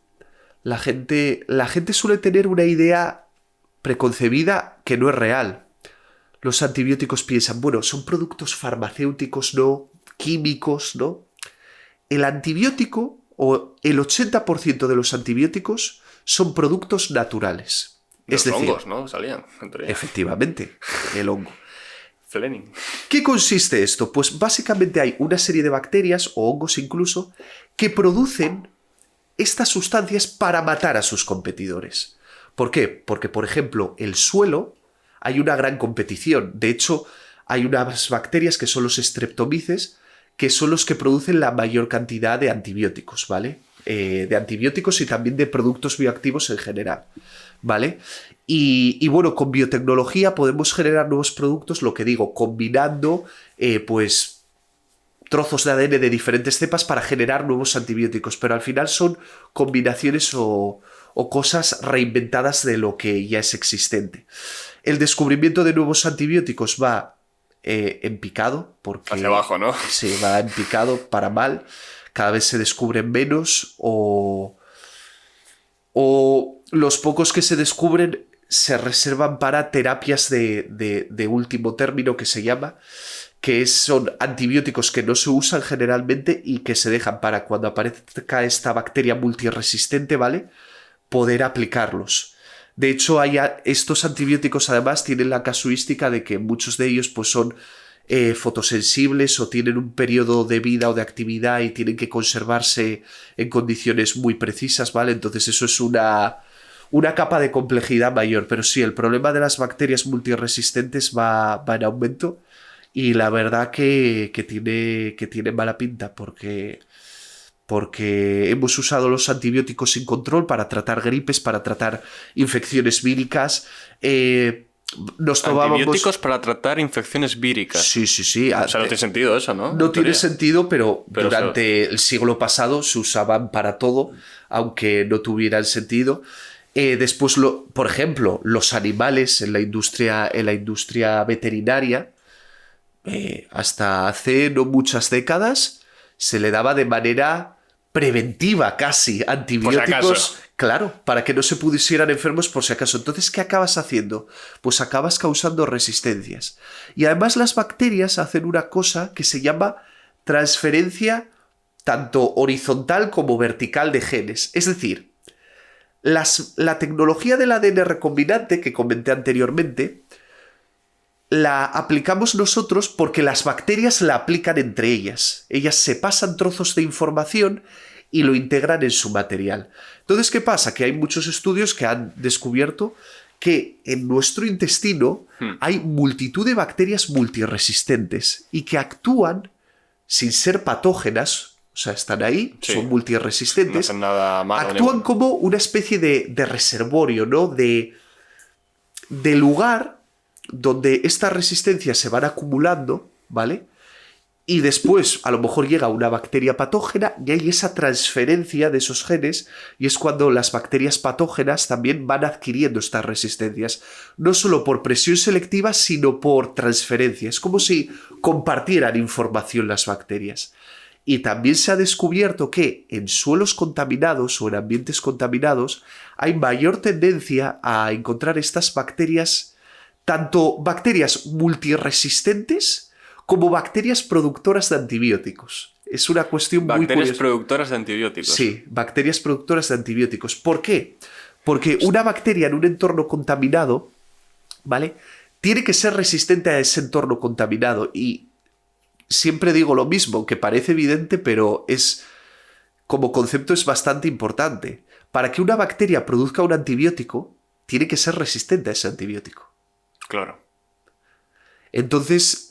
la gente suele tener una idea preconcebida que no es real. Los antibióticos piensan, bueno, son productos farmacéuticos, no químicos, ¿no? El antibiótico, o el 80% de los antibióticos, son productos naturales. Los hongos, ¿no? Salían. Efectivamente, el hongo. Fleming. ¿Qué consiste esto? Pues básicamente hay una serie de bacterias, o hongos incluso, que producen estas sustancias para matar a sus competidores. ¿Por qué? Porque, por ejemplo, el suelo, hay una gran competición. De hecho, hay unas bacterias que son los streptomyces, que son los que producen la mayor cantidad de antibióticos, ¿vale? De antibióticos y también de productos bioactivos en general, ¿vale? Y bueno, con biotecnología podemos generar nuevos productos, lo que digo, combinando, pues, trozos de ADN de diferentes cepas para generar nuevos antibióticos, pero al final son combinaciones o cosas reinventadas de lo que ya es existente. El descubrimiento de nuevos antibióticos va en picado, porque... Hacia abajo, ¿no? Sí, va en picado para mal. Cada vez se descubren menos o los pocos que se descubren se reservan para terapias de último término, que se llama, que son antibióticos que no se usan generalmente y que se dejan para cuando aparezca esta bacteria multiresistente, ¿vale?, poder aplicarlos. De hecho, estos antibióticos además tienen la casuística de que muchos de ellos pues, son fotosensibles o tienen un periodo de vida o de actividad y tienen que conservarse en condiciones muy precisas, ¿vale? Entonces eso es una capa de complejidad mayor. Pero sí, el problema de las bacterias multiresistentes va en aumento y la verdad que tiene mala pinta porque hemos usado los antibióticos sin control para tratar gripes, para tratar infecciones víricas. Antibióticos para tratar infecciones víricas. Sí. O sea, no tiene sentido eso, ¿no? No tiene sentido, pero durante el siglo pasado se usaban para todo, aunque no tuvieran sentido. Después, por ejemplo, los animales en la industria veterinaria, hasta hace no muchas décadas, se le daba de manera preventiva casi antibióticos, claro, para que no se pusieran enfermos por si acaso. Entonces, ¿qué acabas haciendo? Pues acabas causando resistencias. Y además las bacterias hacen una cosa que se llama transferencia tanto horizontal como vertical de genes. Es decir, la tecnología del ADN recombinante que comenté anteriormente la aplicamos nosotros porque las bacterias la aplican entre ellas. Ellas se pasan trozos de información y lo integran en su material. Entonces, ¿qué pasa? Que hay muchos estudios que han descubierto que en nuestro intestino hay multitud de bacterias multiresistentes y que actúan sin ser patógenas, o sea, están ahí, sí, son multiresistentes, no hacen nada malo, actúan como una especie de reservorio, ¿no? De lugar donde estas resistencias se van acumulando, ¿vale? Y después a lo mejor llega una bacteria patógena y hay esa transferencia de esos genes y es cuando las bacterias patógenas también van adquiriendo estas resistencias. No solo por presión selectiva, sino por transferencia. Es como si compartieran información las bacterias. Y también se ha descubierto que en suelos contaminados o en ambientes contaminados hay mayor tendencia a encontrar estas bacterias, tanto bacterias multiresistentes como bacterias productoras de antibióticos. Es una cuestión muy curiosa. Bacterias productoras de antibióticos. Sí, bacterias productoras de antibióticos. ¿Por qué? Porque una bacteria en un entorno contaminado, ¿vale?, tiene que ser resistente a ese entorno contaminado. Y siempre digo lo mismo, que parece evidente, pero como concepto es bastante importante. Para que una bacteria produzca un antibiótico, tiene que ser resistente a ese antibiótico. Claro. Entonces,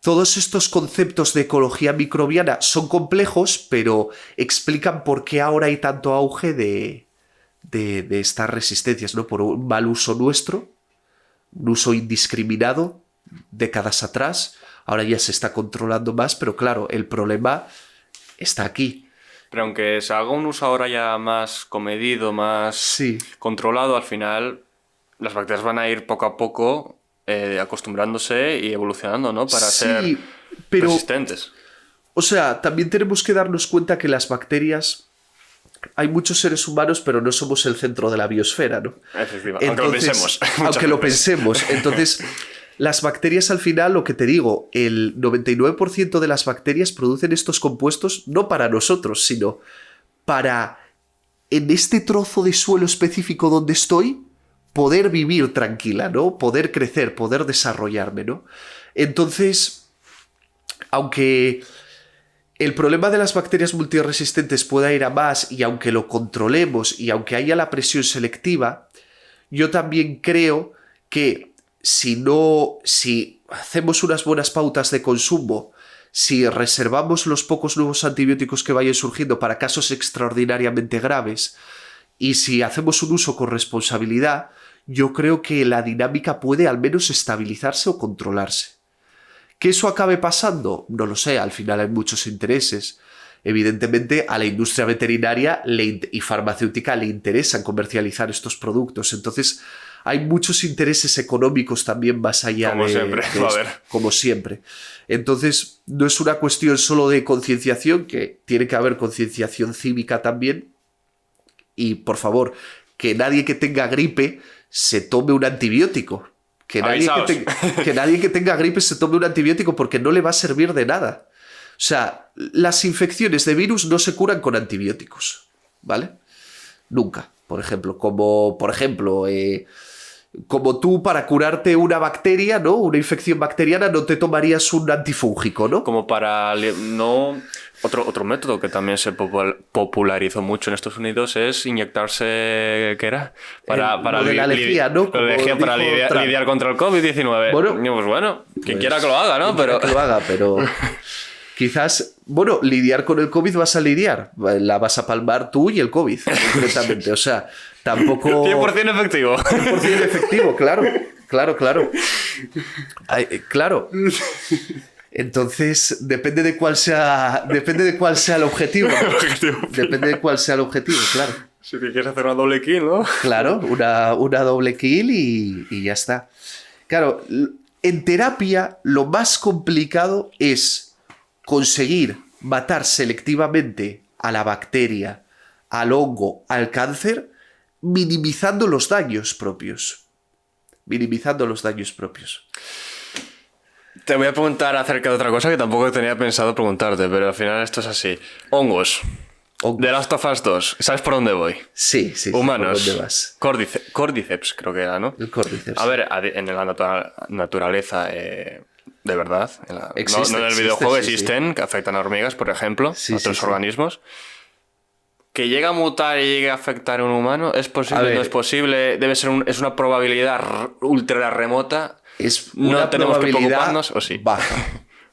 todos estos conceptos de ecología microbiana son complejos, pero explican por qué ahora hay tanto auge de estas resistencias, ¿no? Por un mal uso nuestro, un uso indiscriminado, décadas atrás. Ahora ya se está controlando más, pero claro, el problema está aquí. Pero aunque se haga un uso ahora ya más comedido, más controlado, al final las bacterias van a ir poco a poco acostumbrándose y evolucionando, ¿no? Para ser resistentes. O sea, también tenemos que darnos cuenta que las bacterias... Hay muchos seres humanos, pero no somos el centro de la biosfera, ¿no? Efectivamente, aunque lo pensemos. Aunque lo pensemos. Entonces, las bacterias al final, lo que te digo, el 99% de las bacterias producen estos compuestos no para nosotros, sino para, en este trozo de suelo específico donde estoy, poder vivir tranquila, ¿no? Poder crecer, poder desarrollarme, ¿no? Entonces, aunque el problema de las bacterias multiresistentes pueda ir a más y aunque lo controlemos y aunque haya la presión selectiva, yo también creo que si hacemos unas buenas pautas de consumo, si reservamos los pocos nuevos antibióticos que vayan surgiendo para casos extraordinariamente graves y si hacemos un uso con responsabilidad, yo creo que la dinámica puede al menos estabilizarse o controlarse. ¿Que eso acabe pasando? No lo sé, al final hay muchos intereses. Evidentemente a la industria veterinaria y farmacéutica le interesan comercializar estos productos, entonces hay muchos intereses económicos también más allá como de siempre, esto, va a haber. como siempre. Entonces no es una cuestión solo de concienciación, que tiene que haber concienciación cívica también, y por favor, que nadie que tenga gripe se tome un antibiótico. Que nadie que tenga gripe se tome un antibiótico porque no le va a servir de nada. O sea, las infecciones de virus no se curan con antibióticos, ¿vale? Nunca. Como tú para curarte una bacteria, ¿no? Una infección bacteriana no te tomarías un antifúngico, ¿no? Como para... no... Otro método que también se popularizó mucho en Estados Unidos es inyectarse, ¿qué era? Para lo de la lejía, ¿no? Como lejía para lidiar contra el COVID-19. Bueno, quien quiera que lo haga, ¿no? Pero que lo haga, pero quizás, bueno, lidiar con el COVID vas a lidiar. La vas a palmar tú y el COVID, concretamente. O sea, tampoco... 100% efectivo. 100% efectivo, claro. Claro. Entonces, depende de cuál sea el objetivo. Depende de cuál sea el objetivo, claro. Si te quieres hacer una doble kill, ¿no? Claro, una doble kill y ya está. Claro, en terapia lo más complicado es conseguir matar selectivamente a la bacteria, al hongo, al cáncer, minimizando los daños propios. Te voy a preguntar acerca de otra cosa que tampoco tenía pensado preguntarte, pero al final esto es así. Hongos. The Last of Us 2. ¿Sabes por dónde voy? Sí. Humanos. ¿Por dónde vas? Cordyceps, creo que era, ¿no? El Cordyceps. A ver, en la naturaleza, de verdad, no en el videojuego existen, que afectan a hormigas, por ejemplo, a otros organismos. ¿Que llegue a mutar y llegue a afectar a un humano? ¿Es posible? ¿No es posible? Es una probabilidad ultra remota. Es una ¿No tenemos que probabilidad preocuparnos? ¿O sí?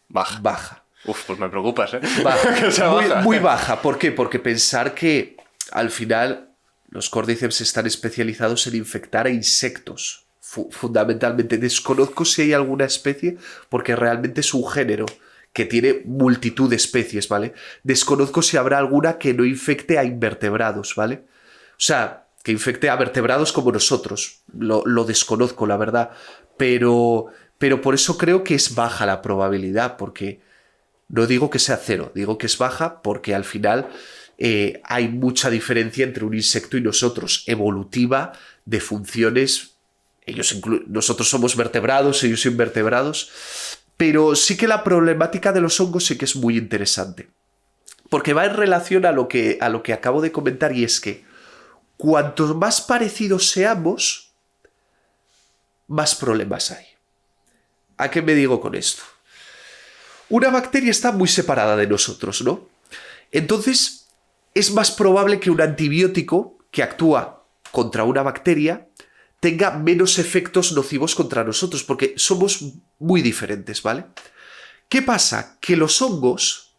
Baja. Uf, pues me preocupas, ¿eh? Baja. Muy baja. ¿Por qué? Porque pensar que al final los Cordyceps están especializados en infectar a insectos. Fundamentalmente. Desconozco si hay alguna especie, porque realmente es un género que tiene multitud de especies, ¿vale? Desconozco si habrá alguna que no infecte a invertebrados, ¿vale? O sea, que infecte a vertebrados como nosotros. Lo desconozco, la verdad. Pero por eso creo que es baja la probabilidad, porque no digo que sea cero, digo que es baja porque al final hay mucha diferencia entre un insecto y nosotros, evolutiva, de funciones. Nosotros somos vertebrados, ellos invertebrados. Pero sí que la problemática de los hongos sí que es muy interesante. Porque va en relación a lo que acabo de comentar, y es que cuanto más parecidos seamos, más problemas hay. ¿A qué me digo con esto? Una bacteria está muy separada de nosotros, ¿no? Entonces, es más probable que un antibiótico que actúa contra una bacteria tenga menos efectos nocivos contra nosotros, porque somos muy diferentes, ¿vale? ¿Qué pasa? Que los hongos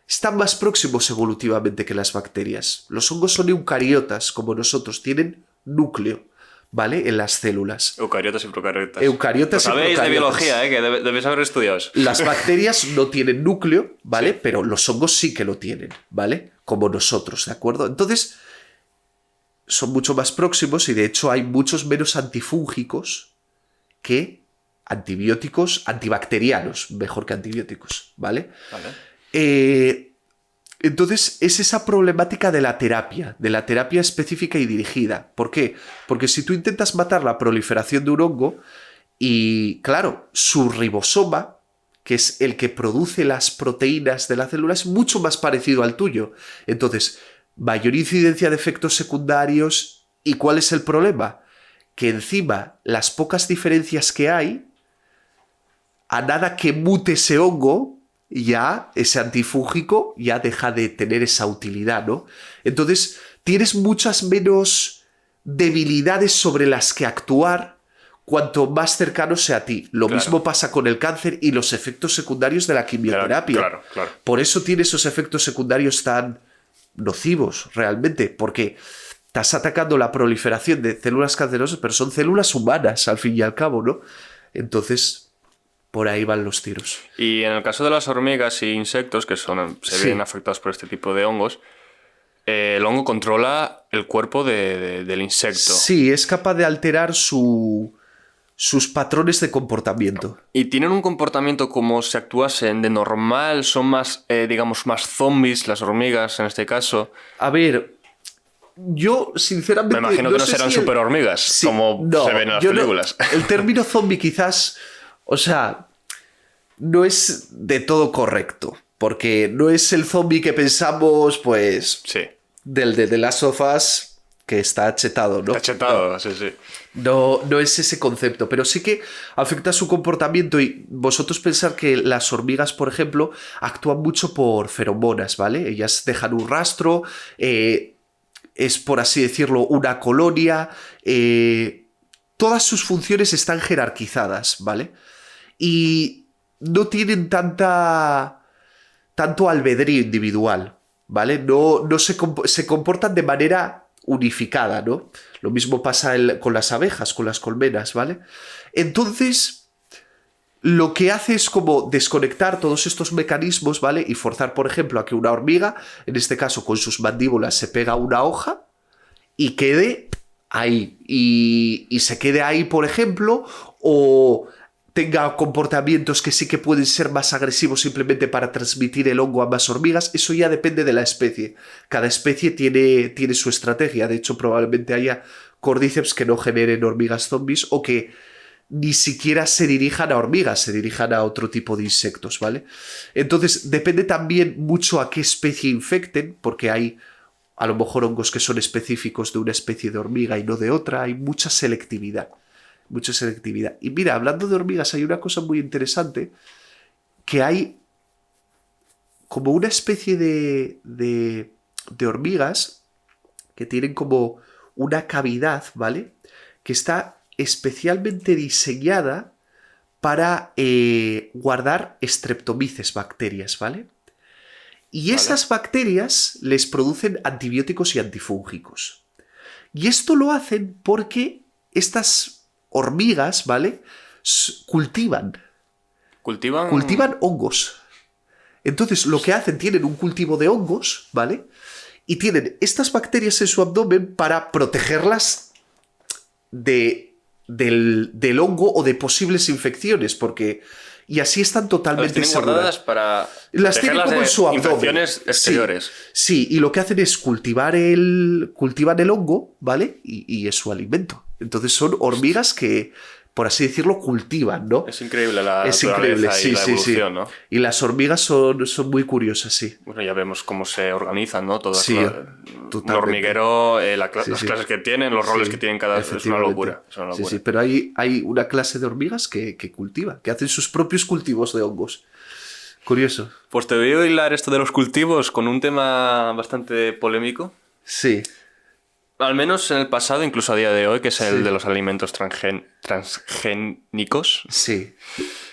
están más próximos evolutivamente que las bacterias. Los hongos son eucariotas, como nosotros, tienen núcleo, ¿vale? En las células. Eucariotas y procariotas. Eucariotas y sabéis procariotas. de biología, que debéis haber estudiado. Las bacterias no tienen núcleo, ¿vale? Sí. Pero los hongos sí que lo tienen, ¿vale? Como nosotros, ¿de acuerdo? Entonces, son mucho más próximos y de hecho hay muchos menos antifúngicos que antibióticos, antibacterianos, mejor que antibióticos, ¿vale? Entonces es esa problemática de la terapia específica y dirigida. ¿Por qué? Porque si tú intentas matar la proliferación de un hongo y, claro, su ribosoma, que es el que produce las proteínas de la célula, es mucho más parecido al tuyo. Entonces, mayor incidencia de efectos secundarios. ¿Y cuál es el problema? que encima las pocas diferencias que hay, a nada que mute ese hongo, ya ese antifúngico ya deja de tener esa utilidad, ¿no? Entonces, tienes muchas menos debilidades sobre las que actuar cuanto más cercano sea a ti. Lo mismo pasa con el cáncer y los efectos secundarios de la quimioterapia. Claro. Por eso tiene esos efectos secundarios tan nocivos, realmente, porque estás atacando la proliferación de células cancerosas, pero son células humanas, al fin y al cabo, ¿no? Entonces, por ahí van los tiros. Y en el caso de las hormigas y insectos, que se ven afectados por este tipo de hongos, el hongo controla el cuerpo del insecto. Sí, es capaz de alterar sus patrones de comportamiento. Y tienen un comportamiento como si actuasen de normal, son más, digamos, más zombies las hormigas en este caso. A ver, yo sinceramente... Me imagino que no serán super hormigas, como se ven en las películas. El término zombie quizás, o sea, no es de todo correcto, porque no es el zombie que pensamos, pues, del de Last of Us, que está chetado, ¿no? Está chetado, sí. No es ese concepto, pero sí que afecta su comportamiento y vosotros pensar que las hormigas, por ejemplo, actúan mucho por feromonas, ¿vale? Ellas dejan un rastro, es, por así decirlo, una colonia, todas sus funciones están jerarquizadas, ¿vale? Y no tienen tanto albedrío individual, ¿vale? No se comportan de manera unificada, ¿no? Lo mismo pasa con las abejas, con las colmenas, ¿vale? Entonces, lo que hace es como desconectar todos estos mecanismos, ¿vale? Y forzar, por ejemplo, a que una hormiga, en este caso con sus mandíbulas, se pega a una hoja y quede ahí. Y se quede ahí, por ejemplo, o tenga comportamientos que sí que pueden ser más agresivos simplemente para transmitir el hongo a más hormigas. Eso ya depende de la especie. Cada especie tiene su estrategia. De hecho, probablemente haya Cordyceps que no generen hormigas zombies o que ni siquiera se dirijan a hormigas, se dirijan a otro tipo de insectos, ¿vale? Entonces, depende también mucho a qué especie infecten, porque hay a lo mejor hongos que son específicos de una especie de hormiga y no de otra. Hay mucha selectividad. Y mira, hablando de hormigas, hay una cosa muy interesante, que hay como una especie de hormigas que tienen como una cavidad, ¿vale? Que está especialmente diseñada para guardar streptomyces, bacterias, ¿vale? Y esas bacterias les producen antibióticos y antifúngicos. Y esto lo hacen porque estas hormigas, ¿vale? Cultivan hongos. Entonces, lo que hacen, tienen un cultivo de hongos, ¿vale? Y tienen estas bacterias en su abdomen para protegerlas del hongo o de posibles infecciones, porque... Y así están totalmente seguras. Para las tienen como en su abdomen. Infecciones exteriores. Sí, y lo que hacen es cultivan el hongo, ¿vale? Y es su alimento. Entonces son hormigas que, por así decirlo, cultivan, ¿no? Es increíble la evolución, ¿no? Y las hormigas son muy curiosas, sí. Bueno, ya vemos cómo se organizan, ¿no? Todas totalmente. Un hormiguero, las clases que tienen, los roles que tienen cada... Es una locura. Sí, pero hay una clase de hormigas que cultiva, que hacen sus propios cultivos de hongos. Curioso. Pues te voy a hilar esto de los cultivos con un tema bastante polémico. Sí. Al menos en el pasado, incluso a día de hoy, que es el de los alimentos transgénicos. Sí.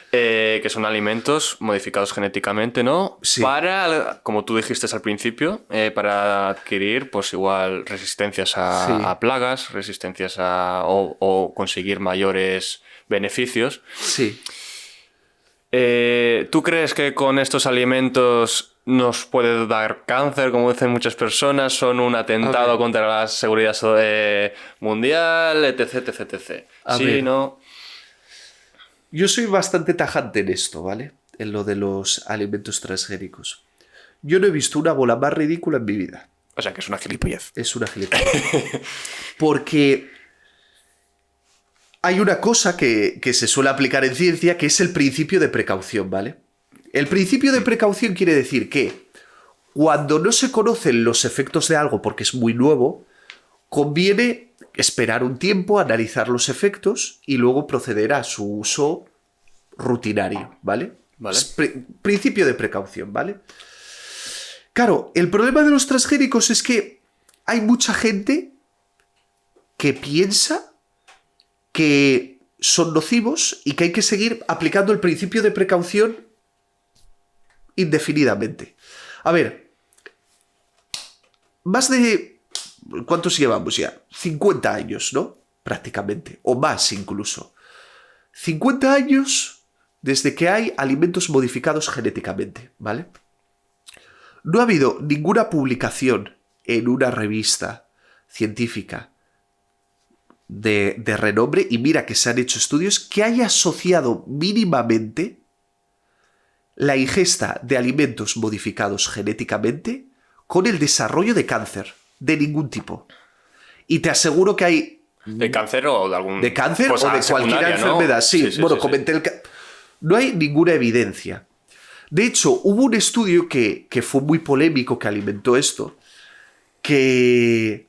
Que son alimentos modificados genéticamente, ¿no? Sí. Para, como tú dijiste al principio, para adquirir, pues igual, resistencias a plagas, resistencias o conseguir mayores beneficios. Sí. ¿Tú crees que con estos alimentos nos puede dar cáncer, como dicen muchas personas? ¿Son un atentado contra la seguridad mundial, etc? Sí, ¿no? Yo soy bastante tajante en esto, ¿vale? En lo de los alimentos transgénicos. Yo no he visto una bola más ridícula en mi vida. O sea, que es una gilipollez. Es una gilipollez. Porque hay una cosa que se suele aplicar en ciencia, que es el principio de precaución, ¿vale? El principio de precaución quiere decir que cuando no se conocen los efectos de algo porque es muy nuevo, conviene esperar un tiempo, analizar los efectos y luego proceder a su uso rutinario, ¿vale? Vale. Es principio de precaución, ¿vale? Claro, el problema de los transgénicos es que hay mucha gente que piensa que son nocivos y que hay que seguir aplicando el principio de precaución indefinidamente. A ver, más de... ¿Cuántos llevamos ya? 50 años, ¿no? Prácticamente, o más incluso. 50 años desde que hay alimentos modificados genéticamente, ¿vale? No ha habido ninguna publicación en una revista científica de renombre, y mira que se han hecho estudios, que haya asociado mínimamente la ingesta de alimentos modificados genéticamente con el desarrollo de cáncer, de ningún tipo. Y te aseguro que hay... ¿De cáncer o de algún... De cáncer o de cualquier enfermedad, ¿no? Sí, bueno, comenté el... No hay ninguna evidencia. De hecho, hubo un estudio que fue muy polémico, que alimentó esto, que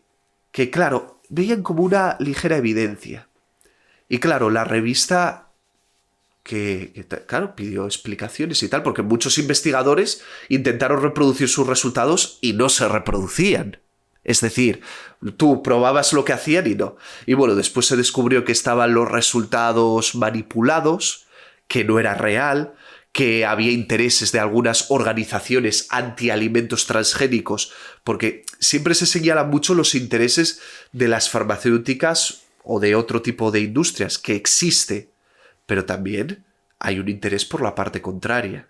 claro, veían como una ligera evidencia. Y claro, la revista claro, pidió explicaciones y tal, porque muchos investigadores intentaron reproducir sus resultados y no se reproducían. Es decir, tú probabas lo que hacían y no. Y bueno, después se descubrió que estaban los resultados manipulados, que no era real, que había intereses de algunas organizaciones antialimentos transgénicos, porque siempre se señalan mucho los intereses de las farmacéuticas o de otro tipo de industrias, que existe, pero también hay un interés por la parte contraria.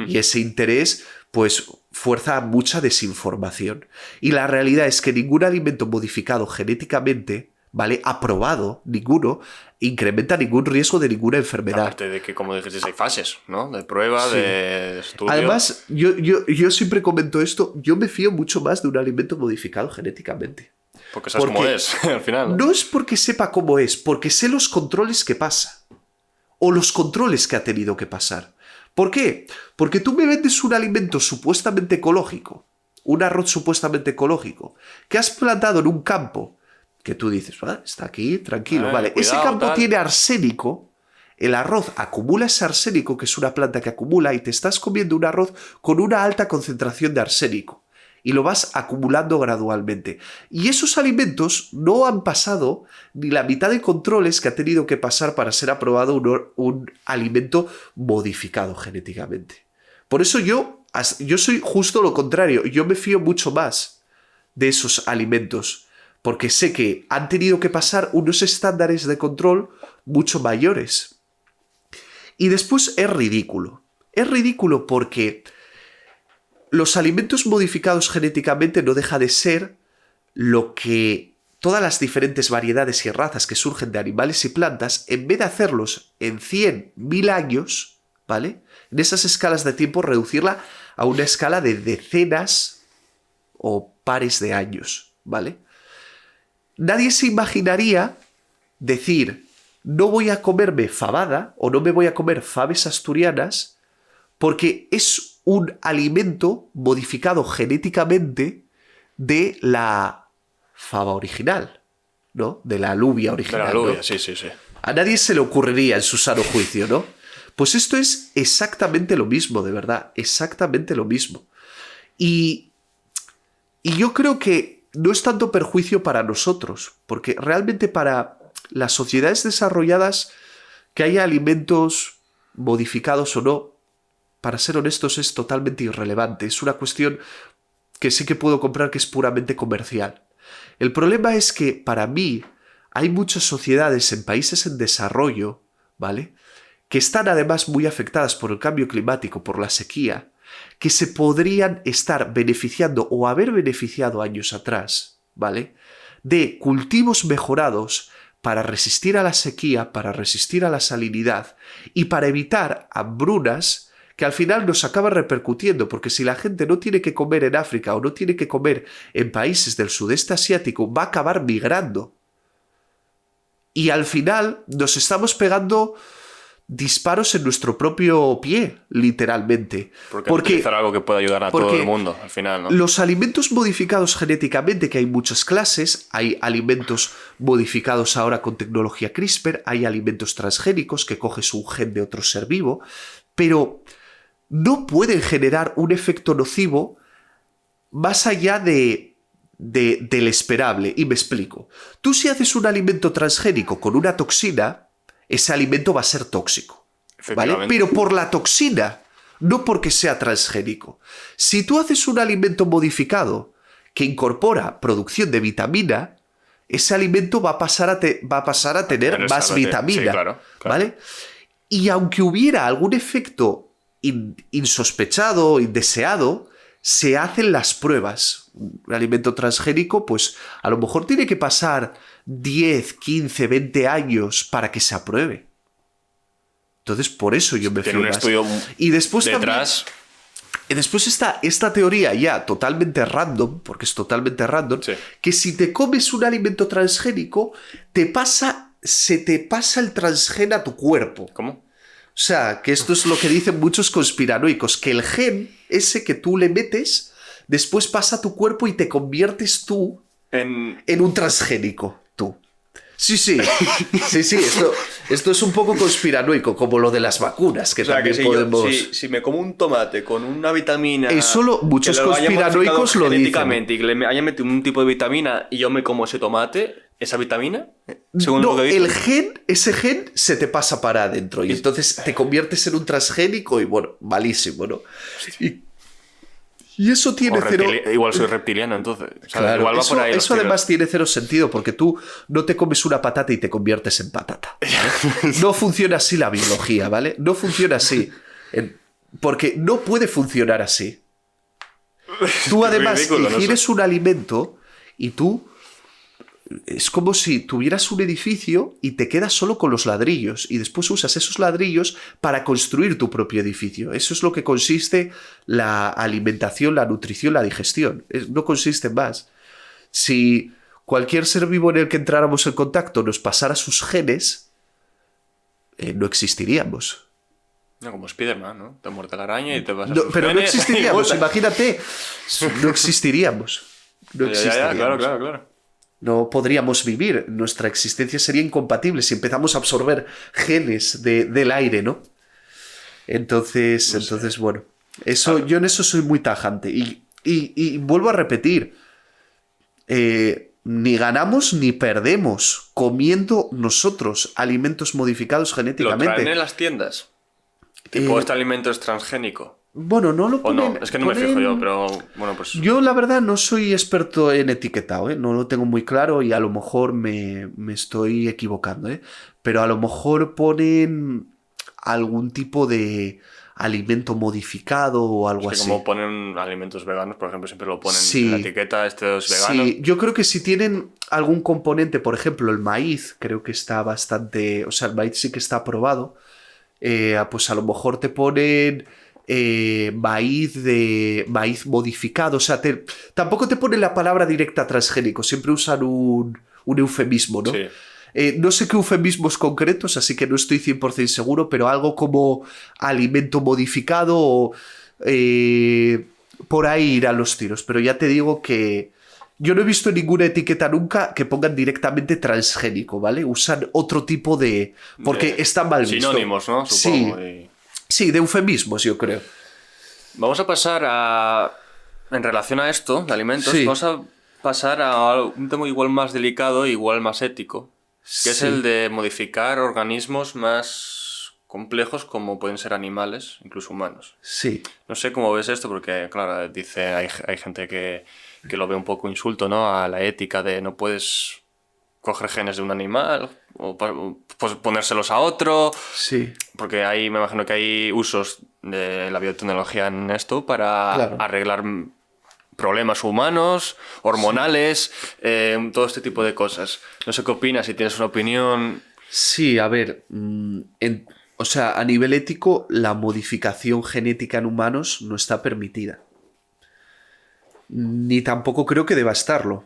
Y ese interés, pues, fuerza mucha desinformación. Y la realidad es que ningún alimento modificado genéticamente, ¿vale?, aprobado, ninguno, incrementa ningún riesgo de ninguna enfermedad. Aparte de que, como dijiste, hay fases, ¿no? De prueba, sí, de estudio. Además, yo siempre comento esto, yo me fío mucho más de un alimento modificado genéticamente. Porque sabes cómo es, al final. No es porque sepa cómo es, porque sé los controles que pasa. O los controles que ha tenido que pasar. ¿Por qué? Porque tú me vendes un alimento supuestamente ecológico, un arroz supuestamente ecológico, que has plantado en un campo, que tú dices, está aquí, tranquilo, vale. Cuidado, ese campo tal. tiene arsénico, el arroz acumula ese arsénico, que es una planta que acumula, y te estás comiendo un arroz con una alta concentración de arsénico. Y lo vas acumulando gradualmente. Y esos alimentos no han pasado ni la mitad de controles que ha tenido que pasar para ser aprobado un alimento modificado genéticamente. Por eso yo soy justo lo contrario. Yo me fío mucho más de esos alimentos, porque sé que han tenido que pasar unos estándares de control mucho mayores. Y después es ridículo. Es ridículo porque los alimentos modificados genéticamente no deja de ser lo que todas las diferentes variedades y razas que surgen de animales y plantas, en vez de hacerlos en 100.000 años, ¿vale?, en esas escalas de tiempo reducirla a una escala de decenas o pares de años, ¿vale? Nadie se imaginaría decir, no voy a comerme fabada o no me voy a comer faves asturianas porque es un alimento modificado genéticamente de la fava original, ¿no? De la alubia original. De la alubia, ¿no? sí. A nadie se le ocurriría en su sano juicio, ¿no? Pues esto es exactamente lo mismo, de verdad, exactamente lo mismo. Y yo creo que no es tanto perjuicio para nosotros, porque realmente para las sociedades desarrolladas, que haya alimentos modificados o no, para ser honestos, es totalmente irrelevante. Es una cuestión que sí que puedo comprar, que es puramente comercial. El problema es que, para mí, hay muchas sociedades en países en desarrollo, ¿vale?, que están además muy afectadas por el cambio climático, por la sequía, que se podrían estar beneficiando o haber beneficiado años atrás, ¿vale?, de cultivos mejorados para resistir a la sequía, para resistir a la salinidad y para evitar hambrunas que al final nos acaba repercutiendo, porque si la gente no tiene que comer en África o no tiene que comer en países del sudeste asiático, va a acabar migrando. Y al final nos estamos pegando disparos en nuestro propio pie, literalmente. Porque utilizar algo que pueda ayudar a todo el mundo, al final, ¿no? Los alimentos modificados genéticamente, que hay muchas clases, hay alimentos modificados ahora con tecnología CRISPR, hay alimentos transgénicos que coges un gen de otro ser vivo, pero no pueden generar un efecto nocivo más allá del esperable. Y me explico. Tú si haces un alimento transgénico con una toxina, ese alimento va a ser tóxico, ¿vale? Pero por la toxina, no porque sea transgénico. Si tú haces un alimento modificado que incorpora producción de vitamina, ese alimento va a pasar a tener más vitamina, sí, claro. ¿vale? Y aunque hubiera algún efecto insospechado, indeseado, se hacen las pruebas. Un alimento transgénico, pues a lo mejor tiene que pasar 10, 15, 20 años para que se apruebe. Entonces, por eso yo me fío un más. estudio y después detrás. Y después está esta teoría ya totalmente random, porque es totalmente random, Sí. que si te comes un alimento transgénico, se te pasa el transgen a tu cuerpo. ¿Cómo? O sea, que esto es lo que dicen muchos conspiranoicos, que el gen, ese que tú le metes, después pasa a tu cuerpo y te conviertes tú en un transgénico, tú. Sí, sí, esto es un poco conspiranoico, como lo de las vacunas, que O sea, también que podemos... si me como un tomate con una vitamina... Eso muchos conspiranoicos lo dicen. Y que le hayan metido un tipo de vitamina y yo me como ese tomate, esa vitamina, según No, lo que dicen. ese gen se te pasa para adentro y entonces te conviertes en un transgénico y bueno, malísimo, ¿no? Y eso tiene cero... Igual soy reptiliano, entonces. O sea, Claro, igual va por ahí eso además tiene cero sentido porque tú no te comes una patata y te conviertes en patata, ¿vale? No funciona así la biología, ¿vale? No funciona así. Porque no puede funcionar así. Tú además ingieres un alimento y tú... Es como si tuvieras un edificio y te quedas solo con los ladrillos y después usas esos ladrillos para construir tu propio edificio. Eso es lo que consiste la alimentación, la nutrición, la digestión. No consiste en más. Si cualquier ser vivo en el que entráramos en contacto nos pasara sus genes, no existiríamos. No, como Spiderman, ¿no? Te muerde la araña y te vas a Pero no existiríamos, imagínate. No existiríamos. No existiríamos. Claro. No podríamos vivir, nuestra existencia sería incompatible si empezamos a absorber genes del aire, ¿no? Entonces bueno, yo en eso soy muy tajante. Y vuelvo a repetir, ni ganamos ni perdemos comiendo nosotros alimentos modificados genéticamente. ¿Lo traen en las tiendas? Tipo, este alimento es transgénico. Bueno, no lo ponen... O no, es que no me fijo yo, pero bueno, pues... Yo la verdad no soy experto en etiquetado, ¿eh? No lo tengo muy claro y a lo mejor me estoy equivocando, ¿eh? Pero a lo mejor ponen algún tipo de alimento modificado o algo así. Como ponen alimentos veganos, por ejemplo, siempre lo ponen sí, en la etiqueta, este es vegano. Sí, yo creo que si tienen algún componente, por ejemplo, el maíz, creo que está bastante... O sea, el maíz sí que está aprobado. Pues a lo mejor te ponen... maíz modificado, o sea, tampoco te ponen la palabra directa transgénico, siempre usan un eufemismo, ¿no? Sí. No sé qué eufemismos concretos, así que no estoy 100% seguro, pero algo como alimento modificado o por ahí irán los tiros, pero ya te digo que yo no he visto ninguna etiqueta nunca que pongan directamente transgénico, ¿vale? Usan otro tipo de... porque está mal visto. Sinónimos, ¿no? Supongo. Sí. Sí, de eufemismos, yo creo. Vamos a pasar en relación a esto, de alimentos, sí. vamos a pasar a un tema igual más delicado, igual más ético, que es el de modificar organismos más complejos como pueden ser animales, incluso humanos. Sí. No sé cómo ves esto, porque, claro, hay gente que lo ve un poco insulto, ¿no? A la ética de no puedes coger genes de un animal o pues ponérselos a otro. Sí. Porque me imagino que hay usos de la biotecnología en esto para arreglar problemas humanos, hormonales, todo este tipo de cosas. No sé qué opinas, si tienes una opinión. Sí, a ver, o sea, a nivel ético, la modificación genética en humanos no está permitida. Ni tampoco creo que deba estarlo.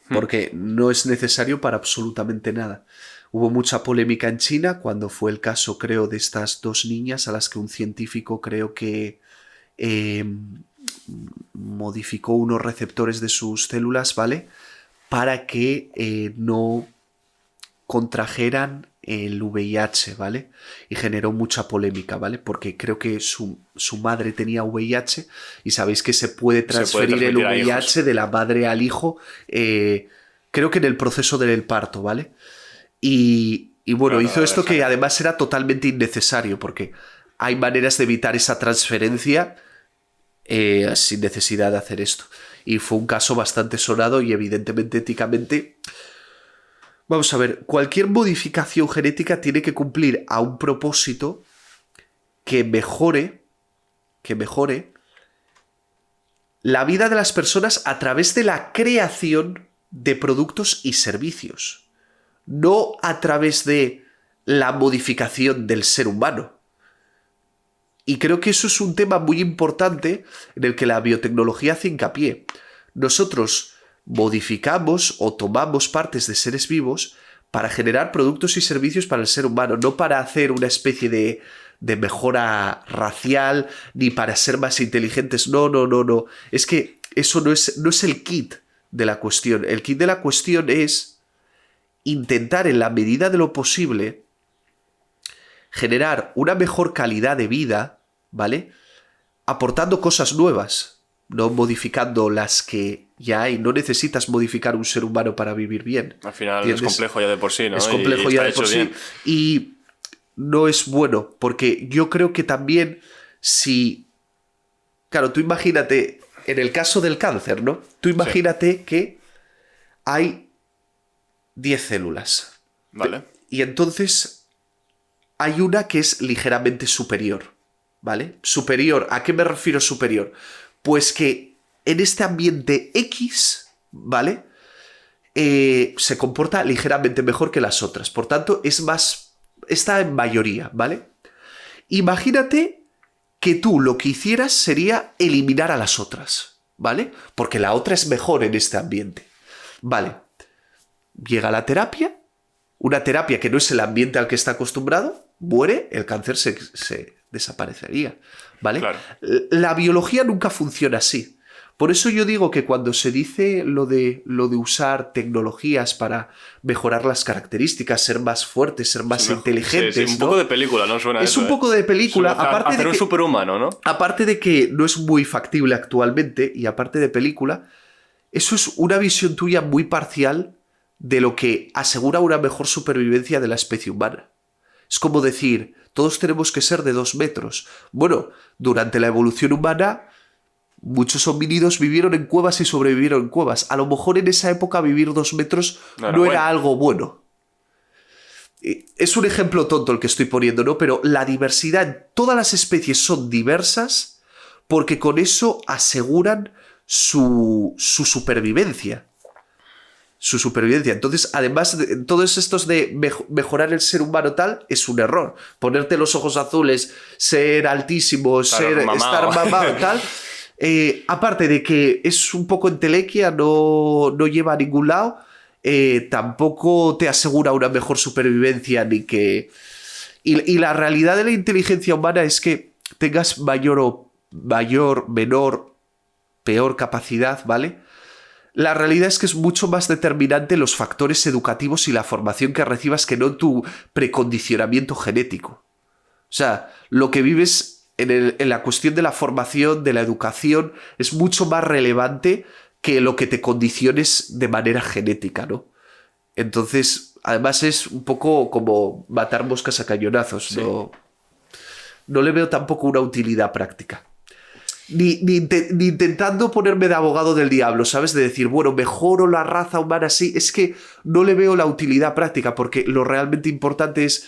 porque no es necesario para absolutamente nada. Hubo mucha polémica en China cuando fue el caso, creo, de estas dos niñas a las que un científico creo que eh, modificó unos receptores de sus células, ¿vale? Para que no contrajeran el VIH, ¿vale? Y generó mucha polémica, ¿vale? Porque creo que su madre tenía VIH y sabéis que se puede transferir el VIH de la madre al hijo, creo que en el proceso del parto, ¿vale? Y bueno, hizo esto que además era totalmente innecesario porque hay maneras de evitar esa transferencia sin necesidad de hacer esto. Y fue un caso bastante sonado y evidentemente éticamente... Vamos a ver, cualquier modificación genética tiene que cumplir a un propósito que mejore la vida de las personas a través de la creación de productos y servicios, no a través de la modificación del ser humano. Y creo que eso es un tema muy importante en el que la biotecnología hace hincapié. Nosotros modificamos o tomamos partes de seres vivos para generar productos y servicios para el ser humano, no para hacer una especie de mejora racial, ni para ser más inteligentes. No. Es que eso no es el kit de la cuestión. El kit de la cuestión es intentar, en la medida de lo posible, generar una mejor calidad de vida, ¿vale? Aportando cosas nuevas, no modificando las que ya hay. No necesitas modificar un ser humano para vivir bien. Al final ¿entiendes? Es complejo ya de por sí, ¿no? Es complejo ya de por sí. Y no es bueno, porque yo creo que también si... Claro, tú imagínate, en el caso del cáncer, ¿no? Tú imagínate que hay 10 células. Vale. Y entonces hay una que es ligeramente superior, ¿vale? Superior, ¿a qué me refiero superior? Pues que en este ambiente X, ¿vale? Se comporta ligeramente mejor que las otras. Por tanto, está en mayoría, ¿vale? Imagínate que tú lo que hicieras sería eliminar a las otras, ¿vale? Porque la otra es mejor en este ambiente. Vale. Llega la terapia, una terapia que no es el ambiente al que está acostumbrado, muere, el cáncer se desaparecería, ¿vale? Claro. La biología nunca funciona así. Por eso yo digo que cuando se dice lo de usar tecnologías para mejorar las características, ser más fuertes, ser más inteligentes... Sí, un poco de película, ¿no? Suena es eso, un poco de película. Aparte hacer un superhumano, ¿no? Aparte de que no es muy factible actualmente, y aparte de película, eso es una visión tuya muy parcial de lo que asegura una mejor supervivencia de la especie humana. Es como decir, todos tenemos que ser de 2 metros. Bueno, durante la evolución humana... Muchos homínidos vivieron en cuevas y sobrevivieron en cuevas. A lo mejor en esa época vivir 2 metros no era algo bueno. Es un ejemplo tonto el que estoy poniendo, ¿no? Pero la diversidad, todas las especies son diversas porque con eso aseguran su supervivencia. Su supervivencia. Entonces, además, todos estos de mejorar el ser humano tal, es un error. Ponerte los ojos azules, ser altísimo, estar mamado tal... aparte de que es un poco entelequia, no lleva a ningún lado, tampoco te asegura una mejor supervivencia ni que... Y la realidad de la inteligencia humana es que tengas mayor, menor, peor capacidad, ¿vale? La realidad es que es mucho más determinante los factores educativos y la formación que recibas que no tu precondicionamiento genético. O sea, lo que vives... En la cuestión de la formación, de la educación, es mucho más relevante que lo que te condiciones de manera genética, ¿no? Entonces, además es un poco como matar moscas a cañonazos. Sí. No le veo tampoco una utilidad práctica. Ni intentando ponerme de abogado del diablo, ¿sabes? De decir, bueno, mejoro la raza humana así. Es que no le veo la utilidad práctica, porque lo realmente importante es...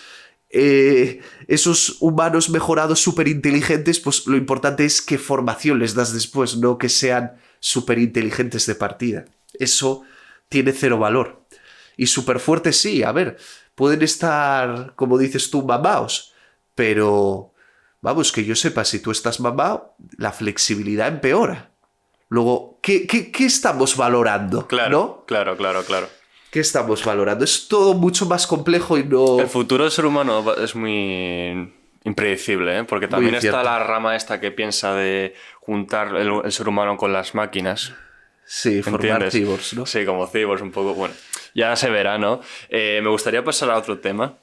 esos humanos mejorados súper inteligentes, pues lo importante es qué formación les das después, no que sean súper inteligentes de partida. Eso tiene 0 valor. Y súper fuertes sí, a ver, pueden estar, como dices tú, mamaos, pero vamos, que yo sepa, si tú estás mamado, la flexibilidad empeora. Luego, ¿qué estamos valorando? Claro, ¿No? claro. ¿Qué estamos valorando? Es todo mucho más complejo y no... El futuro del ser humano es muy impredecible, ¿eh? Porque también Muy está cierto. la rama esta que piensa de juntar el ser humano con las máquinas. Sí, formar ¿Entiendes? cyborgs, ¿no? Sí, como cyborgs un poco. Bueno, ya se verá, ¿no? Me gustaría pasar a otro tema.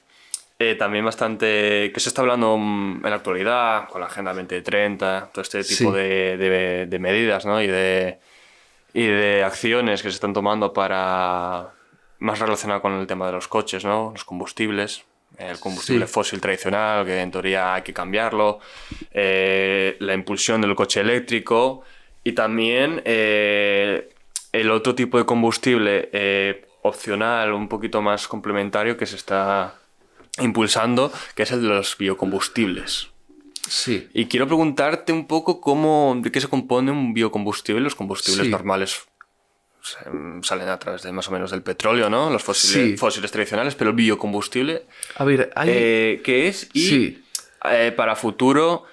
También bastante que se está hablando en la actualidad, con la Agenda 2030, todo este tipo Sí. de medidas, ¿no? Y de acciones que se están tomando para más relacionado con el tema de los coches, ¿no? Los combustibles. El combustible Sí. fósil tradicional, que en teoría hay que cambiarlo. La impulsión del coche eléctrico. Y también el otro tipo de combustible opcional, un poquito más complementario, que se está impulsando, que es el de los biocombustibles. Sí. Y quiero preguntarte un poco de qué se compone un biocombustible. Los combustibles Sí. normales salen a través de más o menos del petróleo, ¿no? Los Sí. fósiles tradicionales, pero el biocombustible, A ver, hay... ¿qué es? Y Sí. para futuro,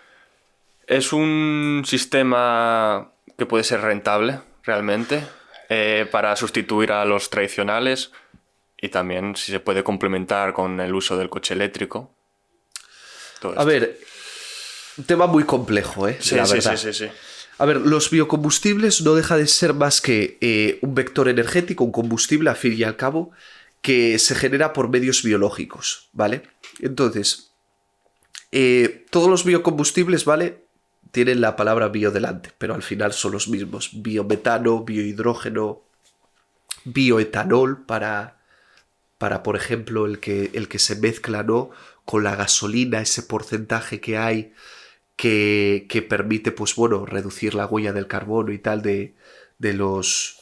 ¿es un sistema que puede ser rentable realmente para sustituir a los tradicionales? Y también si se puede complementar con el uso del coche eléctrico. Todo A esto. ver, un tema muy complejo, ¿eh? Sí, La sí, verdad. sí. A ver, los biocombustibles no deja de ser más que un vector energético, un combustible, al fin y al cabo, que se genera por medios biológicos, ¿vale? Entonces, todos los biocombustibles, ¿vale? Tienen la palabra bio delante, pero al final son los mismos. Biometano, biohidrógeno, bioetanol para por ejemplo, el que se mezcla, ¿no? Con la gasolina, ese porcentaje que hay que permite, pues bueno, reducir la huella del carbono y tal de los,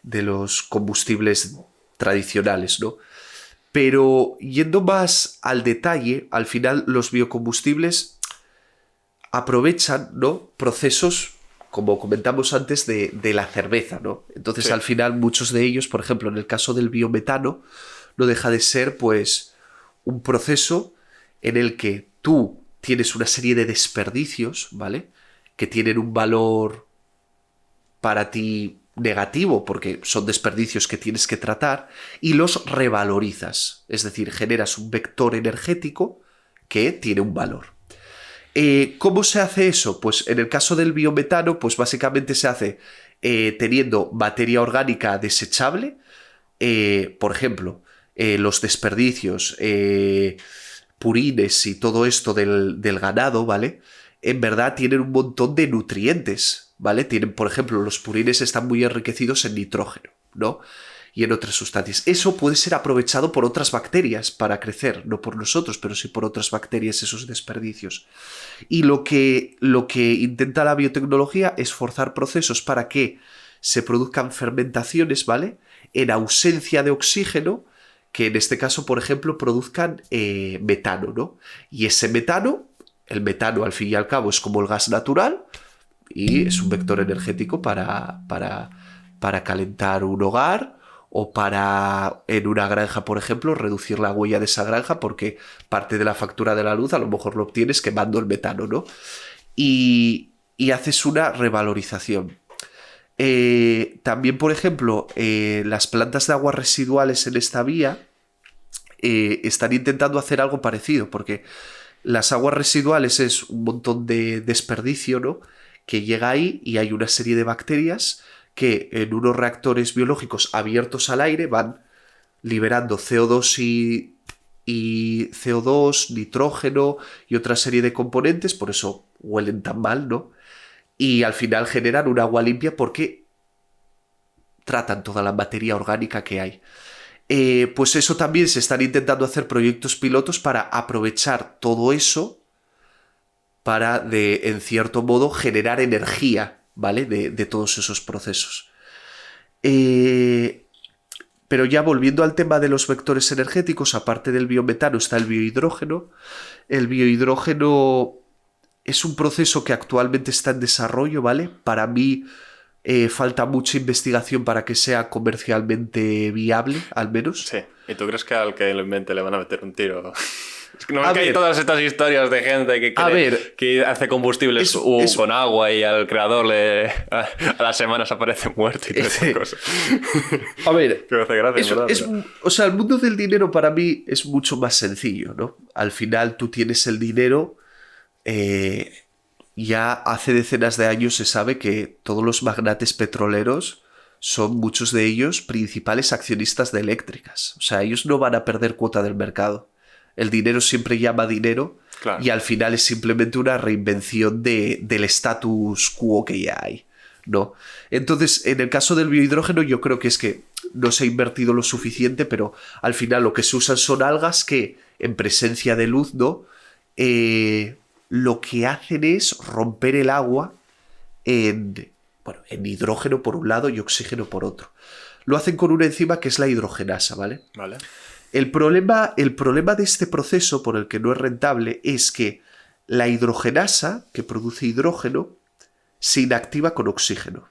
de los combustibles tradicionales, ¿no? Pero yendo más al detalle, al final los biocombustibles aprovechan, ¿no? Procesos, como comentamos antes, de la cerveza, ¿no? Entonces, Sí. al final, muchos de ellos, por ejemplo, en el caso del biometano, no deja de ser, pues, un proceso en el que tú tienes una serie de desperdicios, ¿vale? Que tienen un valor para ti negativo, porque son desperdicios que tienes que tratar, y los revalorizas. Es decir, generas un vector energético que tiene un valor. ¿Cómo se hace eso? Pues en el caso del biometano, pues básicamente se hace teniendo materia orgánica desechable, por ejemplo, los desperdicios, purines y todo esto del ganado, ¿vale? En verdad tienen un montón de nutrientes, ¿vale? Tienen, por ejemplo, los purines están muy enriquecidos en nitrógeno, ¿no? Y en otras sustancias. Eso puede ser aprovechado por otras bacterias para crecer, no por nosotros, pero sí por otras bacterias esos desperdicios. Y lo que intenta la biotecnología es forzar procesos para que se produzcan fermentaciones, ¿vale? En ausencia de oxígeno, que en este caso, por ejemplo, produzcan metano, ¿no? Y ese metano, el metano al fin y al cabo es como el gas natural y es un vector energético para calentar un hogar o para, en una granja, por ejemplo, reducir la huella de esa granja porque parte de la factura de la luz a lo mejor lo obtienes quemando el metano, ¿no? Y haces una revalorización. También, por ejemplo, las plantas de aguas residuales en esta vía están intentando hacer algo parecido, porque las aguas residuales es un montón de desperdicio, ¿no? Que llega ahí y hay una serie de bacterias que en unos reactores biológicos abiertos al aire van liberando CO2 y CO2, nitrógeno y otra serie de componentes, por eso huelen tan mal, ¿no? Y al final generan un agua limpia porque tratan toda la materia orgánica que hay. Pues eso también se están intentando hacer proyectos pilotos para aprovechar todo eso para, en cierto modo, generar energía, ¿vale? De todos esos procesos. Pero ya volviendo al tema de los vectores energéticos, aparte del biometano está el biohidrógeno. El biohidrógeno es un proceso que actualmente está en desarrollo, ¿vale? Para mí falta mucha investigación para que sea comercialmente viable, al menos. Sí. ¿Y tú crees que al que lo invente le van a meter un tiro? Es que no me caen todas estas historias de gente que hace combustibles con agua y al creador a las semanas aparece muerto y todas esas cosas. A ver, que me hace gracia, o sea, el mundo del dinero para mí es mucho más sencillo, ¿no? Al final tú tienes el dinero, ya hace decenas de años se sabe que todos los magnates petroleros son muchos de ellos principales accionistas de eléctricas. O sea, ellos no van a perder cuota del mercado. El dinero siempre llama dinero, claro, y al final es simplemente una reinvención del status quo que ya hay, ¿no? Entonces, en el caso del biohidrógeno, yo creo que es que no se ha invertido lo suficiente, pero al final lo que se usan son algas que, en presencia de luz, ¿no? Lo que hacen es romper el agua en hidrógeno por un lado y oxígeno por otro. Lo hacen con una enzima que es la hidrogenasa, ¿vale? Vale. El problema de este proceso, por el que no es rentable, es que la hidrogenasa, que produce hidrógeno, se inactiva con oxígeno.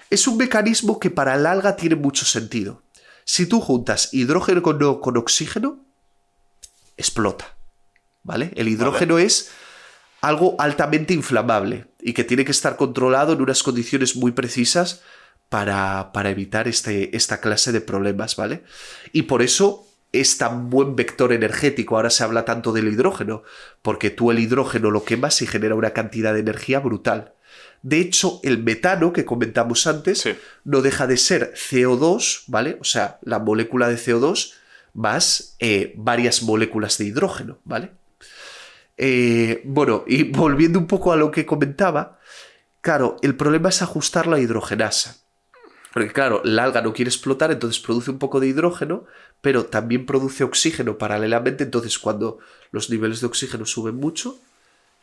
Es un mecanismo que para el alga tiene mucho sentido. Si tú juntas hidrógeno con oxígeno, explota, ¿vale? El hidrógeno es algo altamente inflamable y que tiene que estar controlado en unas condiciones muy precisas para evitar esta clase de problemas, ¿vale? Y por eso es tan buen vector energético. Ahora se habla tanto del hidrógeno, porque tú el hidrógeno lo quemas y genera una cantidad de energía brutal. De hecho, el metano que comentamos antes, sí, no deja de ser CO2, ¿vale? O sea, la molécula de CO2 más varias moléculas de hidrógeno, ¿vale? Bueno, y volviendo un poco a lo que comentaba, claro, el problema es ajustar la hidrogenasa. Porque claro, el alga no quiere explotar, entonces produce un poco de hidrógeno, pero también produce oxígeno paralelamente. Entonces, cuando los niveles de oxígeno suben mucho,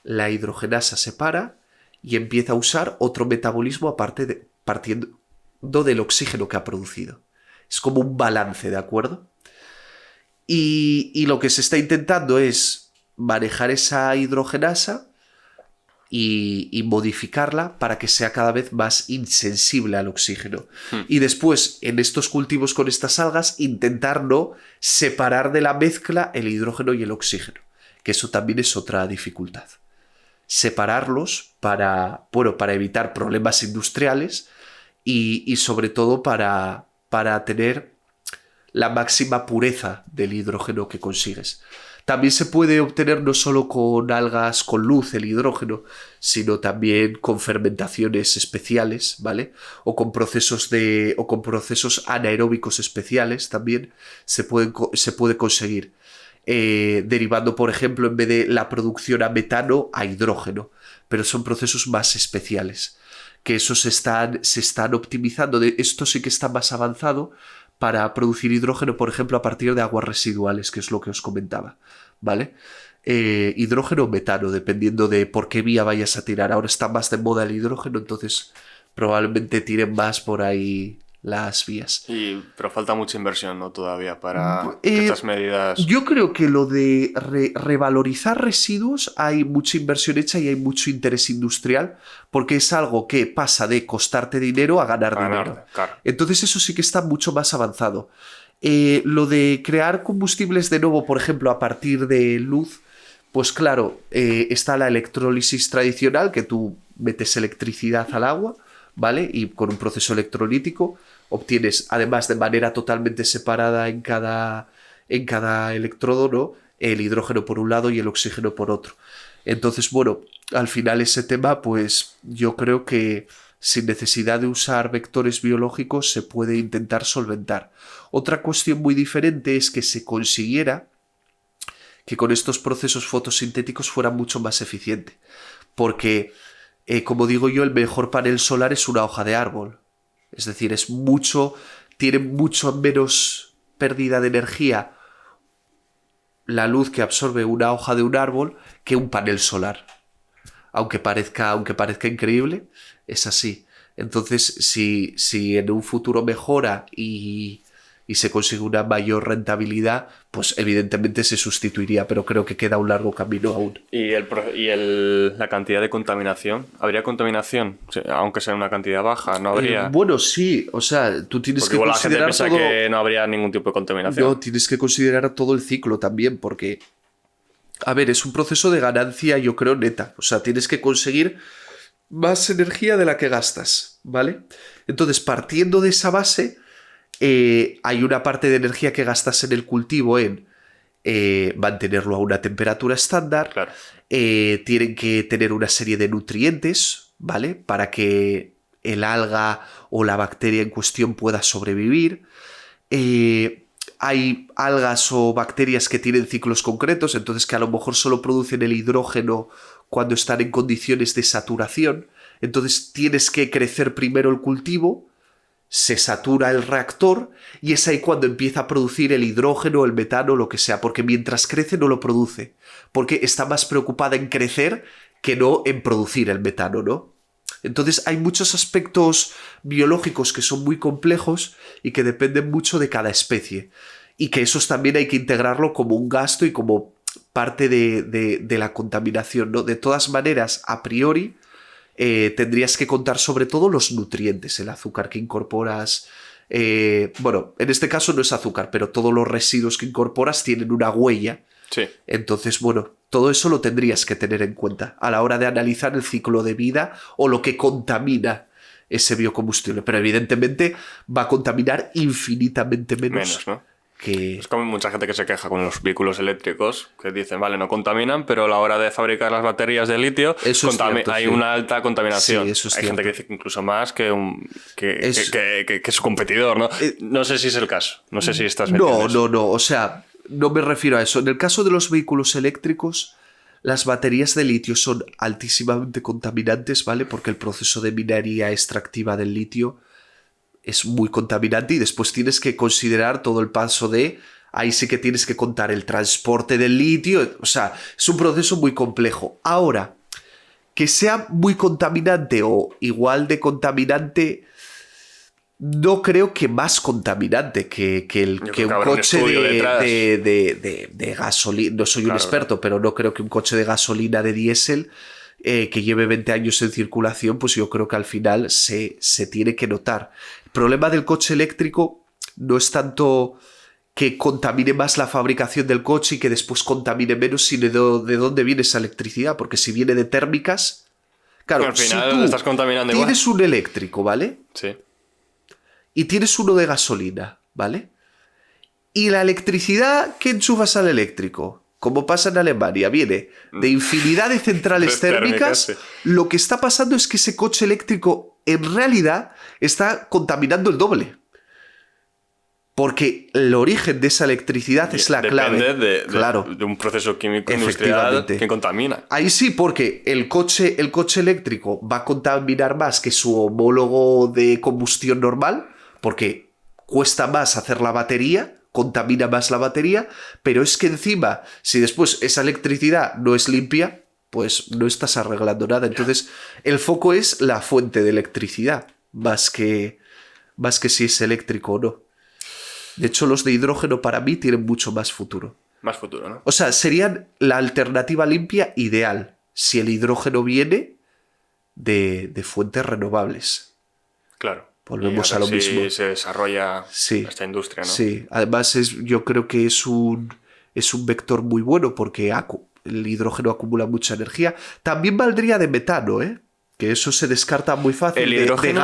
la hidrogenasa se para y empieza a usar otro metabolismo partiendo del oxígeno que ha producido. Es como un balance, ¿de acuerdo? Y lo que se está intentando es manejar esa hidrogenasa y modificarla para que sea cada vez más insensible al oxígeno. Y después, en estos cultivos con estas algas, intentar no separar de la mezcla el hidrógeno y el oxígeno, que eso también es otra dificultad. Separarlos para evitar problemas industriales y sobre todo para tener la máxima pureza del hidrógeno que consigues. También se puede obtener no solo con algas con luz el hidrógeno, sino también con fermentaciones especiales, ¿vale? O con procesos anaeróbicos especiales también se puede conseguir. Derivando, por ejemplo, en vez de la producción a metano, a hidrógeno. Pero son procesos más especiales, que esos se están optimizando. Esto sí que está más avanzado para producir hidrógeno, por ejemplo, a partir de aguas residuales, que es lo que os comentaba, ¿vale? Hidrógeno o metano, dependiendo de por qué vía vayas a tirar. Ahora está más de moda el hidrógeno, entonces probablemente tiren más por ahí las vías. Pero falta mucha inversión, ¿no? Todavía para estas medidas. Yo creo que lo de revalorizar residuos hay mucha inversión hecha y hay mucho interés industrial, porque es algo que pasa de costarte dinero a ganar dinero. Claro. Entonces eso sí que está mucho más avanzado. Lo de crear combustibles de nuevo, por ejemplo, a partir de luz, pues claro, está la electrólisis tradicional, que tú metes electricidad al agua, ¿vale? Y con un proceso electrolítico obtienes, además de manera totalmente separada en cada electrodo, ¿no?, el hidrógeno por un lado y el oxígeno por otro. Entonces, bueno, al final ese tema, pues yo creo que sin necesidad de usar vectores biológicos se puede intentar solventar. Otra cuestión muy diferente es que se consiguiera que con estos procesos fotosintéticos fuera mucho más eficiente. Porque como digo yo, el mejor panel solar es una hoja de árbol. Es decir, tiene mucho menos pérdida de energía la luz que absorbe una hoja de un árbol que un panel solar. Aunque parezca increíble, es así. Entonces, si en un futuro mejora y se consigue una mayor rentabilidad, pues evidentemente se sustituiría, pero creo que queda un largo camino aún. ¿Y la cantidad de contaminación? ¿Habría contaminación? O sea, aunque sea una cantidad baja, ¿no habría? Bueno, sí, o sea, tú tienes que considerar la gente piensa que no habría ningún tipo de contaminación. No, tienes que considerar todo el ciclo también, porque A ver, es un proceso de ganancia, yo creo, neta. O sea, tienes que conseguir más energía de la que gastas, ¿vale? Entonces, partiendo de esa base, hay una parte de energía que gastas en el cultivo en mantenerlo a una temperatura estándar. Claro. Tienen que tener una serie de nutrientes, ¿vale? Para que el alga o la bacteria en cuestión pueda sobrevivir. Hay algas o bacterias que tienen ciclos concretos, entonces que a lo mejor solo producen el hidrógeno cuando están en condiciones de saturación. Entonces tienes que crecer primero el cultivo, se satura el reactor y es ahí cuando empieza a producir el hidrógeno, el metano, lo que sea, porque mientras crece no lo produce, porque está más preocupada en crecer que no en producir el metano, ¿no? Entonces hay muchos aspectos biológicos que son muy complejos y que dependen mucho de cada especie. Y que esos también hay que integrarlo como un gasto y como parte de la contaminación, ¿no? De todas maneras, a priori, tendrías que contar sobre todo los nutrientes, el azúcar que incorporas. Bueno, en este caso no es azúcar, pero todos los residuos que incorporas tienen una huella. Sí. Entonces, bueno, todo eso lo tendrías que tener en cuenta a la hora de analizar el ciclo de vida o lo que contamina ese biocombustible. Pero evidentemente va a contaminar infinitamente menos, ¿no? Que... Es como mucha gente que se queja con los vehículos eléctricos, que dicen, vale, no contaminan, pero a la hora de fabricar las baterías de litio Eso es cierto, hay sí. una alta contaminación. Sí, eso es hay cierto. gente que dice que incluso más que su competidor, ¿no? No sé si es el caso. No sé si estás metido en eso. No. O sea, no me refiero a eso. En el caso de los vehículos eléctricos, las baterías de litio son altísimamente contaminantes, ¿vale? Porque el proceso de minería extractiva del litio es muy contaminante y después tienes que considerar todo el paso de... Ahí sí que tienes que contar el transporte del litio. O sea, es un proceso muy complejo. Ahora, que sea muy contaminante o igual de contaminante, no creo que más contaminante que un coche de gasolina. No soy un experto, pero no creo que un coche de gasolina de diésel que lleve 20 años en circulación, pues yo creo que al final se tiene que notar. El problema del coche eléctrico no es tanto que contamine más la fabricación del coche y que después contamine menos, sino de dónde viene esa electricidad, porque si viene de térmicas... Claro, al final si tú estás contaminando tienes un eléctrico, ¿vale? Sí. Y tienes uno de gasolina, ¿vale? Y la electricidad que enchufas al eléctrico, como pasa en Alemania, viene de infinidad de centrales térmicas. Sí. Lo que está pasando es que ese coche eléctrico en realidad está contaminando el doble. Porque el origen de esa electricidad es la clave. Depende de un proceso químico industrial que contamina. Ahí sí, porque el coche eléctrico va a contaminar más que su homólogo de combustión normal, porque cuesta más hacer la batería, contamina más la batería, pero es que encima, si después esa electricidad no es limpia, pues no estás arreglando nada. Entonces, el foco es la fuente de electricidad, más que si es eléctrico o no. De hecho, los de hidrógeno para mí tienen mucho más futuro. Más futuro, ¿no? O sea, serían la alternativa limpia ideal si el hidrógeno viene de fuentes renovables. Claro. Volvemos a lo mismo. Se desarrolla esta industria, ¿no? Sí, además yo creo que es un vector muy bueno porque el hidrógeno acumula mucha energía. También valdría de metano, ¿eh? Que eso se descarta muy fácil. El hidrógeno...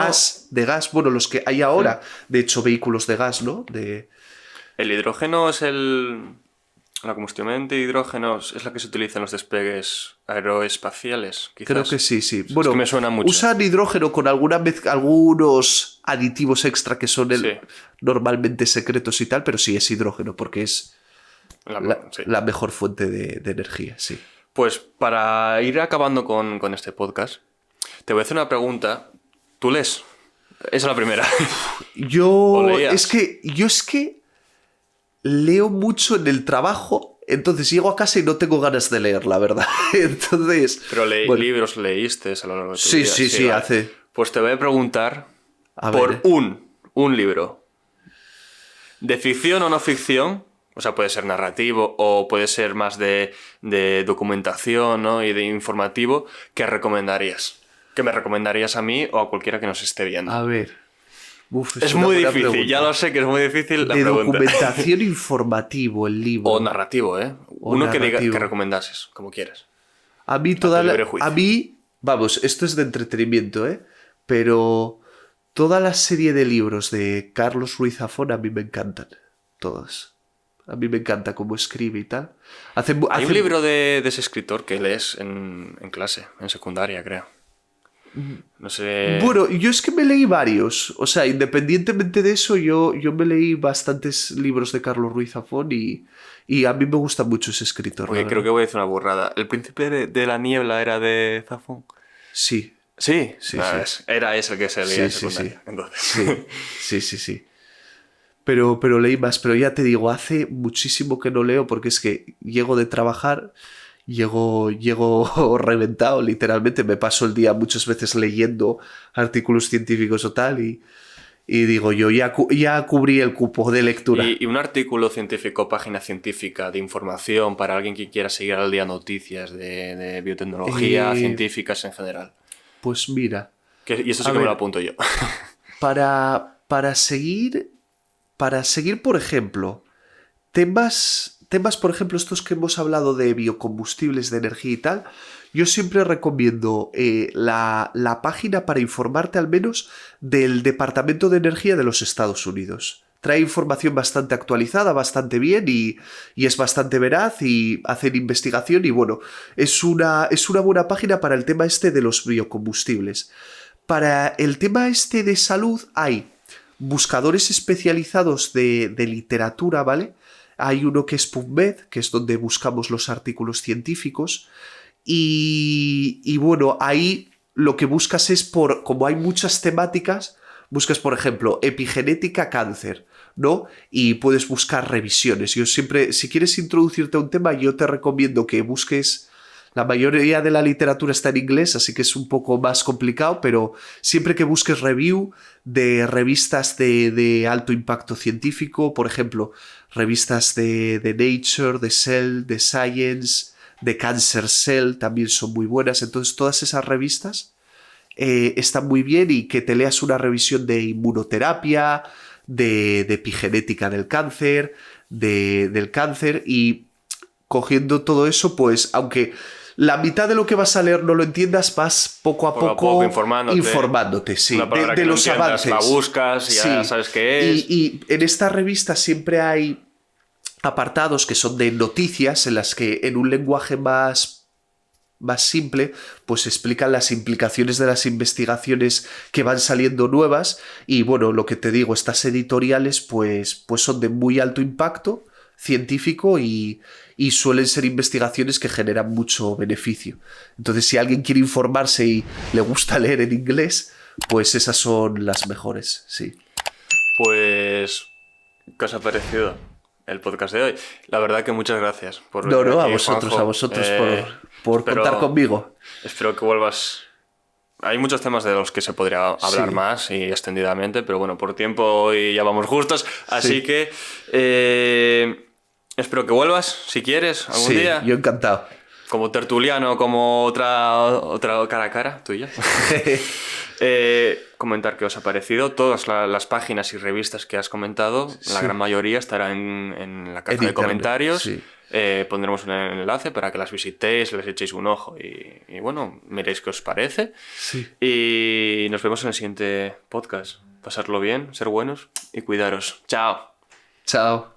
de gas, bueno, los que hay ahora, de hecho, vehículos de gas, ¿no? El hidrógeno es la combustión de hidrógeno es la que se utiliza en los despegues aeroespaciales, quizás. Creo que sí. Bueno, es que me suena mucho. Usan hidrógeno con algunos aditivos extra que son normalmente secretos y tal, pero sí es hidrógeno porque es la mejor fuente de energía, sí. Pues para ir acabando con este podcast, te voy a hacer una pregunta. ¿Tú lees? Esa es la primera. Yo es que leo mucho en el trabajo, entonces llego a casa y no tengo ganas de leer, la verdad. Entonces, pero libros leíste a lo largo de tu vida. Sí, vale. hace. Pues te voy a preguntar por un libro. ¿De ficción o no ficción? O sea, puede ser narrativo o puede ser más de documentación, ¿no? Y de informativo. ¿Qué recomendarías? ¿Qué me recomendarías a mí o a cualquiera que nos esté viendo? A ver. Uf, Es una muy buena difícil, pregunta. ya lo sé que es muy difícil la De pregunta. documentación informativo el libro. O narrativo, ¿eh? O Uno que diga narrativo. que recomendases, como quieras. A mí tu libre juicio. A mí, vamos, esto es de entretenimiento, ¿eh? Pero toda la serie de libros de Carlos Ruiz Zafón a mí me encantan. Todos. A mí me encanta cómo escribe y tal. Hay un libro de ese escritor que lees en clase, en secundaria, creo. No sé... Bueno, yo es que me leí varios. O sea, independientemente de eso, yo me leí bastantes libros de Carlos Ruiz Zafón y a mí me gusta mucho ese escritor. Porque la creo que verdad. voy a decir una burrada. ¿El príncipe de la niebla era de Zafón? Sí, Sí, Sí, Ah, sí. Era ese el que se leía en Sí, sí, secundaria. Entonces. sí. Pero leí más, pero ya te digo, hace muchísimo que no leo porque es que llego de trabajar, llego reventado, literalmente, me paso el día muchas veces leyendo artículos científicos o tal y digo yo, ya cubrí el cupo de lectura. Y un artículo científico, página científica de información para alguien que quiera seguir al día noticias de biotecnología, científicas en general. Pues mira, Y esto sí A que me ver. lo apunto yo. para seguir, por ejemplo, temas, por ejemplo, estos que hemos hablado de biocombustibles, de energía y tal, yo siempre recomiendo la página para informarte al menos del Departamento de Energía de los Estados Unidos. Trae información bastante actualizada, bastante bien y es bastante veraz y hacen investigación y bueno, es una buena página para el tema este de los biocombustibles. Para el tema este de salud hay buscadores especializados de literatura, ¿vale? Hay uno que es PubMed, que es donde buscamos los artículos científicos. Y bueno, ahí lo que buscas es como hay muchas temáticas, buscas, por ejemplo, epigenética cáncer, ¿no? Y puedes buscar revisiones. Yo siempre, si quieres introducirte a un tema, yo te recomiendo que busques. La mayoría de la literatura está en inglés, así que es un poco más complicado, pero siempre que busques review de revistas de alto impacto científico, por ejemplo, revistas de Nature, de Cell, de Science, de Cancer Cell, también son muy buenas. Entonces, todas esas revistas están muy bien y que te leas una revisión de inmunoterapia, de epigenética del cáncer, del cáncer y cogiendo todo eso, pues aunque la mitad de lo que vas a leer no lo entiendas, vas poco a poco informándote, sí, Una palabra de que no los entiendas, avances. la buscas y ya Sí. sabes qué es. Y en esta revista siempre hay apartados que son de noticias en las que en un lenguaje más simple, pues explican las implicaciones de las investigaciones que van saliendo nuevas y bueno, lo que te digo, estas editoriales pues son de muy alto impacto científico y suelen ser investigaciones que generan mucho beneficio. Entonces, si alguien quiere informarse y le gusta leer en inglés, pues esas son las mejores, sí. Pues, ¿qué os ha parecido el podcast de hoy? La verdad que muchas gracias por No, venir a aquí, vosotros Juanjo. por contar conmigo. Espero que vuelvas. Hay muchos temas de los que se podría hablar Sí. más y extendidamente, pero bueno, por tiempo hoy ya vamos justos, así Sí. que espero que vuelvas, si quieres, algún Sí, día. yo encantado. Como tertuliano, como otra cara a cara, tú y yo. Comentar qué os ha parecido. Todas las páginas y revistas que has comentado, la gran mayoría estarán en la caja En de internet, comentarios. sí. Pondremos un enlace para que las visitéis, les echéis un ojo y bueno, miréis qué os parece. Sí. Y nos vemos en el siguiente podcast. Pasarlo bien, ser buenos y cuidaros. Chao. Chao.